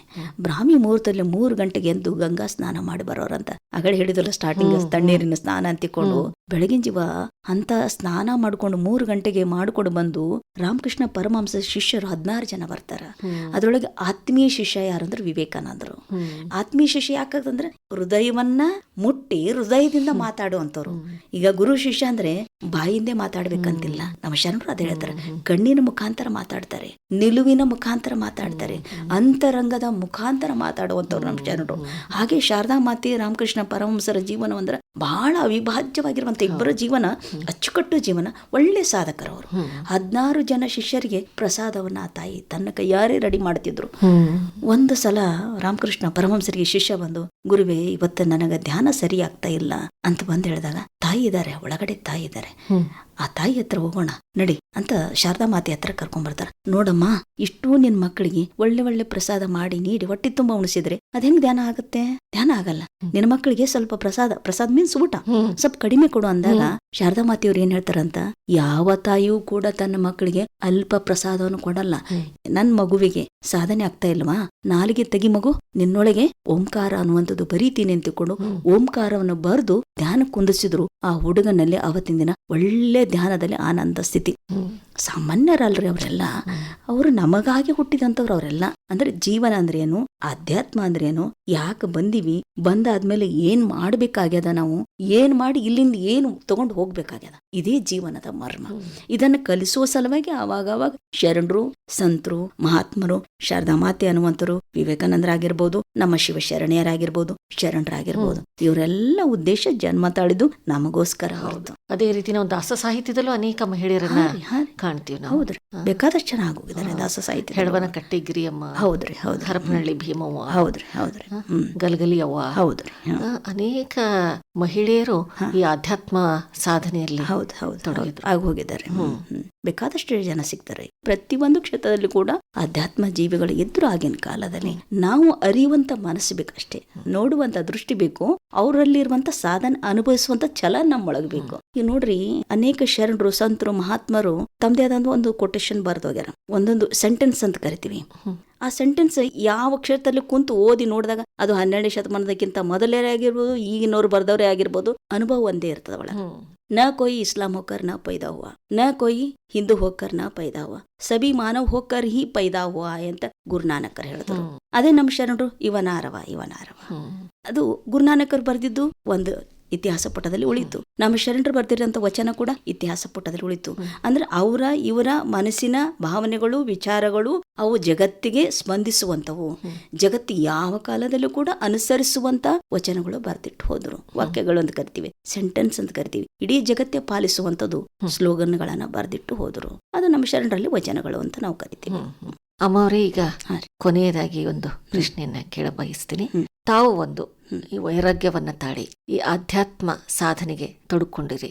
ಬ್ರಾಹ್ಮಿ ಮುಹೂರ್ತದಲ್ಲಿ 3 ಗಂಟೆಗೆ ಎದ್ದು ಗಂಗಾ ಸ್ನಾನ ಮಾಡಿ ಬರೋರಂತ. ಆಗಡೆ ಹೇಳಿದಲ್ಲ ಸ್ಟಾರ್ಟಿಂಗ್ ತಣ್ಣೀರಿನ ಸ್ನಾನ ಅಂತಿಕೊಂಡು ಬೆಳಗಿನ ಜೀವ ಅಂತ ಸ್ನಾನ ಮಾಡ್ಕೊಂಡು 3 ಗಂಟೆಗೆ ಮಾಡ್ಕೊಂಡು ಬಂದು ರಾಮಕೃಷ್ಣ ಪರಮಹಂಸ ಶಿಷ್ಯರು 16 ಜನ ಬರ್ತಾರ. ಅದ್ರೊಳಗೆ ಆತ್ಮೀಯ ಶಿಷ್ಯ ಯಾರಂದ್ರೆ ವಿವೇಕಾನಂದರು. ಆತ್ಮೀಯ ಶಿಷ್ಯ ಯಾಕಂದ್ರೆ ಹೃದಯವನ್ನ ಮುಟ್ಟಿ ಹೃದಯದಿಂದ ಮಾತಾಡುವಂತವ್ರು. ಈಗ ಗುರು ಶಿಷ್ಯ ಅಂದ್ರೆ ಬಾಯಿಂದೇ ಮಾತಾಡ್ಬೇಕಂತಿಲ್ಲ. ನಮ್ಮ ಶರಣರು ಅದೇ ಹೇಳ್ತಾರೆ, ಕಣ್ಣಿನ ಮುಖಾಂತರ ಮಾತಾಡ್ತಾರೆ, ನಿಲುವಿನ ಮುಖಾಂತರ ಮಾತಾಡ್ತಾರೆ, ಅಂತರಂಗದ ಮುಖಾಂತರ ಮಾತಾಡುವಂತವ್ರು ನಮ್ಮ ಶರಣರು. ಹಾಗೆ ಶಾರದಾ ಮಾತೆ ರಾಮಕೃಷ್ಣ ಪರಮಹಂಸರ ಜೀವನ ಅಂದ್ರೆ ಬಹಳ ಅವಿಭಾಜ್ಯವಾಗಿರುವಂತ ಇಬ್ಬರ ಜೀವನ, ಅಚ್ಚುಕಟ್ಟು ಜೀವನ, ಒಳ್ಳೆ ಸಾಧಕರವರು. 16 ಜನ ಶಿಷ್ಯರಿಗೆ ಪ್ರಸಾದವನ್ನ ಆ ತಾಯಿ ತನ್ನ ಕೈಯಾರೆ ರೆಡಿ ಮಾಡ್ತಿದ್ರು. ಒಂದು ಸಲ ರಾಮಕೃಷ್ಣ ಪರಮಹಂಸರಿಗೆ ಶಿಷ್ಯ ಬಂದು, ಗುರುವೇ ಇವತ್ತು ನನಗೆ ಧ್ಯಾನ ಸರಿ ಆಗ್ತಾ ಇಲ್ಲ ಅಂತ ಬಂದು ಹೇಳಿದಾಗ, ತಾಯಿ ಇದ್ದಾರೆ ಒಳಗಡೆ, ತಾಯಿ ಇದ್ದಾರೆ, ಆ ತಾಯಿ ಹತ್ರ ಹೋಗೋಣ ನಡಿ ಅಂತ ಶಾರದಾ ಮಾತೆ ಹತ್ರ ಕರ್ಕೊಂಡ್ಬರ್ತಾರ. ನೋಡಮ್ಮ, ಇಷ್ಟು ನಿನ್ ಮಕ್ಕಳಿಗೆ ಒಳ್ಳೆ ಒಳ್ಳೆ ಪ್ರಸಾದ ಮಾಡಿ ನೀಡಿ ಹೊಟ್ಟೆ ತುಂಬಾ ಉಣಿಸಿದ್ರೆ ಅದ್ ಹೆಂಗ್ ಧ್ಯಾನ ಆಗುತ್ತೆ? ಧ್ಯಾನ ಆಗಲ್ಲ. ನಿನ್ನ ಮಕ್ಕಳಿಗೆ ಸ್ವಲ್ಪ ಪ್ರಸಾದ ಮೀನ್ಸ್ ಊಟ ಸ್ವಲ್ಪ ಕಡಿಮೆ ಕೊಡು ಅಂದಾಗ ಶಾರದಾ ಮಾತೆಯವ್ರು ಏನ್ ಹೇಳ್ತಾರಂತ, ಯಾವ ತಾಯಿಯೂ ಕೂಡ ತನ್ನ ಮಕ್ಕಳಿಗೆ ಅಲ್ಪ ಪ್ರಸಾದವನ್ನು ಕೊಡಲ್ಲ. ನನ್ ಮಗುವಿಗೆ ಸಾಧನೆ ಆಗ್ತಾ ಇಲ್ವಾ, ನಾಲಿಗೆ ತೆಗಿ ಮಗು, ನಿನ್ನೊಳಗೆ ಓಂಕಾರ ಅನ್ನುವಂಥದ್ದು ಬರೀತೀನಿ ಅಂತಿಕೊಂಡು ಓಂಕಾರವನ್ನು ಬರೆದು ಧ್ಯಾನ ಕುಂದಿಸಿದ್ರು. ಆ ಹುಡುಗನಲ್ಲಿ ಅವತ್ತಿನ ದಿನ ಒಳ್ಳೆ ಧ್ಯಾನದಲ್ಲಿ ಆನಂದ ಸ್ಥಿತಿ. ಸಾಮಾನ್ಯರಲ್ರಿ ಅವರೆಲ್ಲ. ಅವರು ನಮಗಾಗಿ ಹುಟ್ಟಿದಂಥವ್ರು ಅವರೆಲ್ಲ. ಅಂದ್ರೆ ಜೀವನ ಅಂದ್ರೆ ಏನು, ಅಧ್ಯಾತ್ಮ ಅಂದ್ರೆ ಏನು, ಯಾಕೆ ಬಂದಿವಿ, ಬಂದಾದ್ಮೇಲೆ ಏನ್ ಮಾಡ್ಬೇಕಾಗ್ಯದ, ನಾವು ಏನ್ ಮಾಡಿ ಇಲ್ಲಿಂದ ಏನು ತಗೊಂಡು ಹೋಗ್ಬೇಕಾಗ್ಯದ, ಇದೇ ಜೀವನದ ಮರ್ಮ. ಇದನ್ನ ಕಲಿಸುವ ಸಲುವಾಗಿ ಅವಾಗ ಶರಣರು, ಸಂತರು, ಮಹಾತ್ಮರು, ಶಾರದಾ ಮಾತೆ ಹನುಮಂತರು, ವಿವೇಕಾನಂದರಾಗಿರ್ಬೋದು, ನಮ್ಮ ಶಿವಶರಣೆಯರಾಗಿರ್ಬೋದು, ಶರಣರಾಗಿರ್ಬೋದು, ಇವರೆಲ್ಲ ಉದ್ದೇಶ ಜನ್ಮ ತಾಳಿದ್ದು ನಮಗೋಸ್ಕರ ಹೊರತು. ಅದೇ ರೀತಿ ನಾವು ದಾಸ ಸಾಹಿತ್ಯದಲ್ಲೂ ಅನೇಕ ಮಹಿಳೆಯರನ್ನ ಕಾಣ್ತೀವಿ ನಾವು. ಹೌದ್ರಿ, ಬೇಕಾದಷ್ಟು ಚೆನ್ನಾಗಿ ಹೋಗಿದ್ದಾರೆ ದಾಸ ಸಾಹಿತ್ಯ. ಹೆಳವನಕಟ್ಟೆ ಗಿರಿಯಮ್ಮ, ಹೌದ್ರಿ, ಹರಪನಹಳ್ಳಿ ಭೀಮವ್ವ, ಹೌದ್ರಿ, ಗಲಗಲಿ ಅವ್ವ, ಹೌದ್ರಿ, ಅನೇಕ ಮಹಿಳೆಯರು ಈ ಆಧ್ಯಾತ್ಮ ಸಾಧನೆಯಲ್ಲಿ ಆಗಿ ಹೋಗಿದ್ದಾರೆ. ಬೇಕಾದಷ್ಟು ಜನ ಸಿಗ್ತಾರೆ. ಪ್ರತಿಯೊಂದು ಕ್ಷೇತ್ರದಲ್ಲಿ ಕೂಡ ಅಧ್ಯಾತ್ಮ ಜೀವಿಗಳು ಇದ್ರು ಆಗಿನ ಕಾಲದಲ್ಲಿ. ನಾವು ಅರಿಯುವಂತ ಮನಸ್ಸು ಬೇಕಷ್ಟೇ, ನೋಡುವಂತ ದೃಷ್ಟಿ ಬೇಕು, ಅವರಲ್ಲಿರುವಂತ ಸಾಧನೆ ಅನುಭವಿಸುವಂತ ಛಲ ನಮ್ಮೊಳಗ್ ಬೇಕು. ಈಗ ನೋಡ್ರಿ, ಅನೇಕ ಶರಣರು, ಸಂತರು, ಮಹಾತ್ಮರು ತಮ್ಮದೇ ಆದಂತ ಒಂದು ಕೊಟೇಶನ್ ಬರ್ದೋಗ್ಯಾರ, ಒಂದೊಂದು ಸೆಂಟೆನ್ಸ್ ಅಂತ ಕರಿತೀವಿ. ಆ ಸೆಂಟೆನ್ಸ್ ಯಾವ ಕ್ಷೇತ್ರದಲ್ಲಿ ಕುಂತು ಓದಿ ನೋಡಿದಾಗ ಅದು 12ನೇ ಶತಮಾನದಕ್ಕಿಂತ ಮೊದಲೇ ಆಗಿರ್ಬೋದು, ಈಗಿನವ್ರು ಬರ್ದವ್ರೇ ಆಗಿರ್ಬೋದು, ಅನುಭವ ಒಂದೇ ಇರ್ತದ ಒಳ. ನ ಕೊಯ್ ಇಸ್ಲಾಂ ಹೋಕರ್ ನ ಪೈದಾ ಹುವಾ, ನ ಕೊಯ್ ಹಿಂದೂ ಹೋಕರ್ ನ ಪೈದಾ ಹುವಾ, ಸಬಿ ಮಾನವ್ ಹೋಕರ್ ಹಿ ಪೈದಾ ಹುವಾ ಅಂತ ಗುರುನಾನಕರ್ ಹೇಳಿದ್ರು. ಅದೇ ನಮ್ಮ ಶರಣರು ಇವನಾರವ. ಅದು ಗುರುನಾನಕರ್ ಬರ್ದಿದ್ದು ಒಂದು ಇತಿಹಾಸ ಪುಟದಲ್ಲಿ ಉಳಿತು. ನಮ್ಮ ಶರಣರು ಬರ್ದಿರೋಂಥ ವಚನ ಕೂಡ ಇತಿಹಾಸ ಪುಟದಲ್ಲಿ ಉಳಿತು. ಅಂದ್ರೆ ಇವರ ಮನಸ್ಸಿನ ಭಾವನೆಗಳು, ವಿಚಾರಗಳು ಅವು ಜಗತ್ತಿಗೆ ಸ್ಪಂದಿಸುವಂತವು, ಜಗತ್ತು ಯಾವ ಕಾಲದಲ್ಲೂ ಕೂಡ ಅನುಸರಿಸುವಂತ ವಚನಗಳು ಬರ್ದಿಟ್ಟು ಹೋದ್ರು. ವಾಕ್ಯಗಳು ಅಂತ ಕರಿತೀವಿ, ಸೆಂಟೆನ್ಸ್ ಅಂತ ಕರಿತೀವಿ. ಇಡೀ ಜಗತ್ತೇ ಪಾಲಿಸುವಂತದ್ದು ಸ್ಲೋಗನ್ಗಳನ್ನ ಬರ್ದಿಟ್ಟು ಹೋದ್ರು. ಅದು ನಮ್ಮ ಶರಣರಲ್ಲಿ ವಚನಗಳು ಅಂತ ನಾವು ಕರಿತೀವಿ. ಅಮ್ಮವ್ರೆ, ಈಗ ಕೊನೆಯದಾಗಿ ಒಂದು ಪ್ರಶ್ನೆಯನ್ನ ಕೇಳ ಬಯಸ್ತೀನಿ. ತಾವು ಒಂದು ಈ ವೈರಾಗ್ಯವನ್ನ ತಾಳಿ ಈ ಆಧ್ಯಾತ್ಮ ಸಾಧನೆಗೆ ತೊಡಕೊಂಡಿರಿ,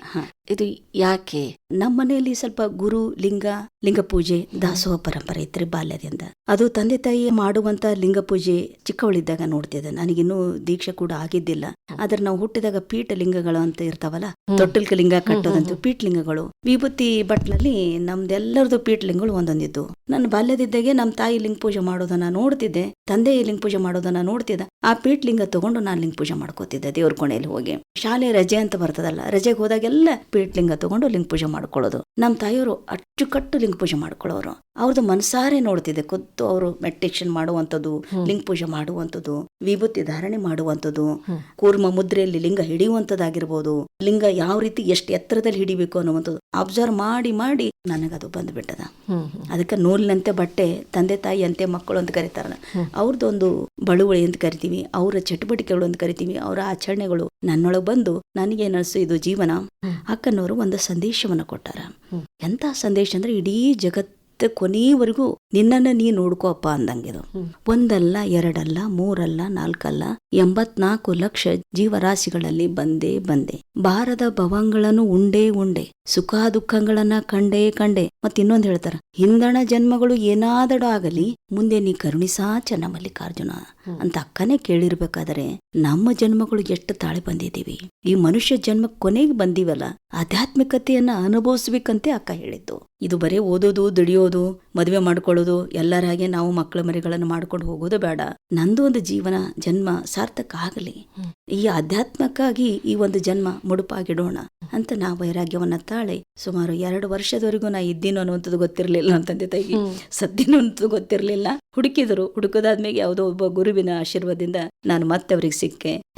ಇದು ಯಾಕೆ? ನಮ್ಮ ಮನೆಯಲ್ಲಿ ಸ್ವಲ್ಪ ಗುರು, ಲಿಂಗ ಪೂಜೆ, ದಾಸೋಹ ಪರಂಪರೆ ಇತ್ತು ಬಾಲ್ಯದಿಂದ. ಅದು ತಂದೆ ತಾಯಿ ಮಾಡುವಂತ ಲಿಂಗ ಪೂಜೆ ಚಿಕ್ಕವಳಿದ್ದಾಗ ನೋಡ್ತಿದ್ದೆ. ನನಗಿನ್ನೂ ದೀಕ್ಷೆ ಕೂಡ ಆಗಿದ್ದಿಲ್ಲ. ಆದ್ರೆ ನಾವು ಹುಟ್ಟಿದಾಗ ಪೀಠ ಲಿಂಗಗಳು ಅಂತ ಇರ್ತಾವಲ್ಲ, ತೊಟ್ಟಲ್ಕ ಲಿಂಗ ಕಟ್ಟೋದಂತ ಪೀಠ ಲಿಂಗಗಳು, ವಿಭೂತಿ ಬಟ್ಲಲ್ಲಿ ನಮ್ದೆಲ್ಲರದು ಪೀಠ ಲಿಂಗಗಳು ಒಂದೊಂದಿದ್ದು. ನನ್ನ ಬಾಲ್ಯದಿದ್ದಾಗೆ ನಮ್ಮ ತಾಯಿ ಲಿಂಗ ಪೂಜೆ ಮಾಡೋದನ್ನ ನೋಡ್ತಿದ್ದೆ, ತಂದೆ ಲಿಂಗ ಪೂಜೆ ಮಾಡೋದನ್ನ ನೋಡ್ತಿದ್ದ. ಆ ಪೀಠ ಲಿಂಗ ತಗೊಂಡು ನಾನು ಲಿಂಗ ಪೂಜೆ ಮಾಡ್ಕೋತಿದ್ದೆ ದೇವ್ರ ಕೋಣೆಯಲ್ಲಿ ಹೋಗಿ. ಶಾಲೆ ರಜೆ ಅಂತ ಬರ್ತದಲ್ಲ, ರಜೆಗೆ ಹೋದಾಗೆಲ್ಲ ಪೀಠ ಲಿಂಗ ತಗೊಂಡು ಲಿಂಗ ಪೂಜೆ ಮಾಡ್ಕೊಳ್ಳೋದು. ನಮ್ಮ ತಾಯಿಯವರು ಅಚ್ಚುಕಟ್ಟು ಲಿಂಗ ಪೂಜೆ ಮಾಡ್ಕೊಳ್ಳೋರು. ಅವ್ರದ್ದು ಮನಸಾರೆ ನೋಡ್ತಿದ್ದೆ, ಖುದ್ದು ಅವರು ಮೆಡಿಟೇಷನ್ ಮಾಡುವಂಥದ್ದು, ಲಿಂಗ ಪೂಜೆ ಮಾಡುವಂಥದ್ದು, ವಿಭೂತಿ ಧಾರಣೆ ಮಾಡುವಂಥದ್ದು, ಕೂರ್ಮ ಮುದ್ರೆಯಲ್ಲಿ ಲಿಂಗ ಹಿಡಿಯುವಂಥದ್ದಾಗಿರ್ಬೋದು, ಲಿಂಗ ಯಾವ ರೀತಿ ಎಷ್ಟು ಎತ್ತರದಲ್ಲಿ ಹಿಡಿಬೇಕು ಅನ್ನುವಂಥದ್ದು ಅಬ್ಸರ್ವ್ ಮಾಡಿ ಮಾಡಿ ನನಗದು ಬಂದ್ಬಿಟ್ಟದ. ಅದಕ್ಕೆ ನೂಲಿನಂತೆ ಬಟ್ಟೆ, ತಂದೆ ತಾಯಿ ಅಂತೆ ಮಕ್ಕಳು ಅಂತ ಕರೀತಾರಲ್ಲ, ಅವ್ರದ್ದೊಂದು ಬಳುವಳಿ ಅಂತ ಕರಿತೀವಿ, ಅವರ ಚಟುವಟಿಕೆಗಳು ಅಂತ ಕರಿತೀವಿ, ಅವರ ಆಚರಣೆಗಳು ನನ್ನೊಳಗೆ ಬಂದು ನನಗೇನ್ ಅನಿಸ್ತು, ಇದು ಜೀವನ. ಅಕ್ಕನವರು ಒಂದು ಸಂದೇಶವನ್ನ ಕೊಟ್ಟಾರ. ಎಂತ ಸಂದೇಶ ಅಂದ್ರೆ, ಇಡೀ ಜಗತ್ತು ಕೊನೆಯವರೆಗೂ ನಿನ್ನನ್ನ ನೀ ನೋಡ್ಕೋಪ್ಪ ಅಂದಂಗಿದು. ಒಂದಲ್ಲ, ಎರಡಲ್ಲ, ಮೂರಲ್ಲ, ನಾಲ್ಕಲ್ಲ, 84 ಲಕ್ಷ ಜೀವರಾಶಿಗಳಲ್ಲಿ ಬಂದೆ ಬಾರದ ಭವಂಗಳನ್ನು ಉಂಡೆ ಸುಖ ದುಃಖಗಳನ್ನ ಕಂಡೆ. ಮತ್ ಇನ್ನೊಂದ್ ಹೇಳ್ತಾರ, ಹಿಂದಣ ಜನ್ಮಗಳು ಏನಾದಡೋ ಆಗಲಿ ಮುಂದೆ ನೀ ಕರುಣಿಸಾ ಚನ್ನಮಲ್ಲಿಕಾರ್ಜುನ ಅಂತ ಅಕ್ಕನೇ ಕೇಳಿರ್ಬೇಕಾದ್ರೆ, ನಮ್ಮ ಜನ್ಮಗಳು ಎಷ್ಟು ತಾಳೆ ಬಂದಿದ್ದೀವಿ. ಈ ಮನುಷ್ಯ ಜನ್ಮ ಕೊನೆಗೆ ಬಂದಿವಲ್ಲ, ಆಧ್ಯಾತ್ಮಿಕತೆಯನ್ನ ಅನುಭವಿಸ್ಬೇಕಂತೆ ಅಕ್ಕ ಹೇಳಿದ್ದು. ಇದು ಬರೀ ಓದೋದು, ದುಡಿಯೋದು, ಮದುವೆ ಮಾಡ್ಕೊಳ್ಳೋದು, ಎಲ್ಲರ ಹಾಗೆ ನಾವು ಮಕ್ಕಳ ಮರಿಗಳನ್ನು ಮಾಡ್ಕೊಂಡು ಹೋಗೋದು ಬೇಡ. ನಂದು ಒಂದು ಜನ್ಮ ಸಾರ್ಥಕ ಆಗಲಿ, ಈ ಆಧ್ಯಾತ್ಮಕ್ಕಾಗಿ ಈ ಒಂದು ಜನ್ಮ ಮುಡುಪಾಗಿಡೋಣ ಅಂತ ನಾ ವೈರಾಗ್ಯವನ್ನ ತಾಳೆ ಸುಮಾರು 2 ವರ್ಷದವರೆಗೂ ನಾ ಇದ್ದೀನೋ ಅನ್ನುವಂಥದ್ದು ಗೊತ್ತಿರಲಿಲ್ಲ. ಅಂತಂದೆ ತಾಯಿಗೆ ಸದ್ಯನೂ ಅಂತೂ ಗೊತ್ತಿರಲಿಲ್ಲ. ಹುಡುಕೋದಾದ್ಮೇಲೆ ಯಾವುದೋ ಒಬ್ಬ ಗುರುವಿನ ಆಶೀರ್ವಾದದಿಂದ ನಾನು ಮತ್ತೆ ಅವ್ರಿಗೆ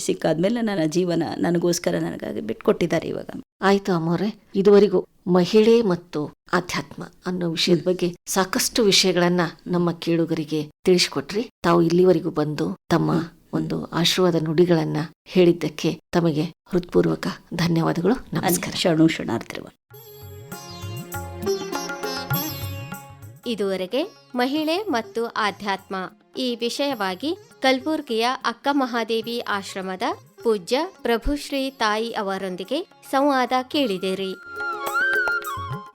ಸಿಕ್ಕಾದ್ಮೇಲೆ ನನ್ನ ಜೀವನ ನನಗೋಸ್ಕರ ನನಗಾಗಿ ಬಿಟ್ಕೊಟ್ಟಿದ್ದಾರೆ ಇವಾಗ. ಆಯ್ತು ಅಮ್ಮವ್ರೆ, ಇದುವರೆಗೂ ಮಹಿಳೆ ಮತ್ತು ಆಧ್ಯಾತ್ಮ ಅನ್ನೋ ವಿಷಯದ ಬಗ್ಗೆ ಸಾಕಷ್ಟು ವಿಷಯಗಳನ್ನ ನಮ್ಮ ಕೇಳುಗರಿಗೆ ತಿಳಿಸಿಕೊಟ್ರಿ. ತಾವು ಇಲ್ಲಿವರೆಗೂ ಬಂದು ತಮ್ಮ ಒಂದು ಆಶೀರ್ವಾದ ನುಡಿಗಳನ್ನ ಹೇಳಿದ್ದಕ್ಕೆ ತಮಗೆ ಹೃತ್ಪೂರ್ವಕ ಧನ್ಯವಾದಗಳು. ನಮಸ್ಕಾರ. ಶರಣಾರ್ಥಿರುವ. ಇದುವರೆಗೆ ಮಹಿಳೆ ಮತ್ತು ಆಧ್ಯಾತ್ಮ ಈ ವಿಷಯವಾಗಿ ಕಲಬುರ್ಗಿಯ ಅಕ್ಕ ಮಹಾದೇವಿ ಆಶ್ರಮದ ಪೂಜ್ಯ ಪ್ರಭುಶ್ರೀ ತಾಯಿ ಅವರೊಂದಿಗೆ ಸಂವಾದ ಕೇಳಿದಿರಿ.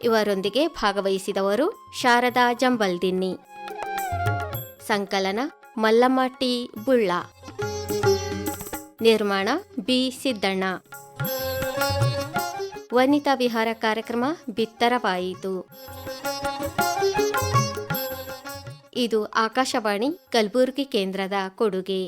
ಇವರೊಂದಿಗೆ ಭಾಗವಹಿಸಿದವರು ಶಾರದಾ ಜಂಬಲ್ದಿನ್ನಿ. ಸಂಕಲನ ಮಲ್ಲಮ್ಮ ಟಿ ಬುಳ್ಳ. ನಿರ್ಮಾಣ ಬಿ ಸಿದ್ದಣ್ಣ. ವನಿತಾ ವಿಹಾರ ಕಾರ್ಯಕ್ರಮ ಬಿತ್ತರವಾಯಿತು. ಇದು ಆಕಾಶವಾಣಿ ಕಲಬುರ್ಗಿ ಕೇಂದ್ರದ ಕೊಡುಗೆ.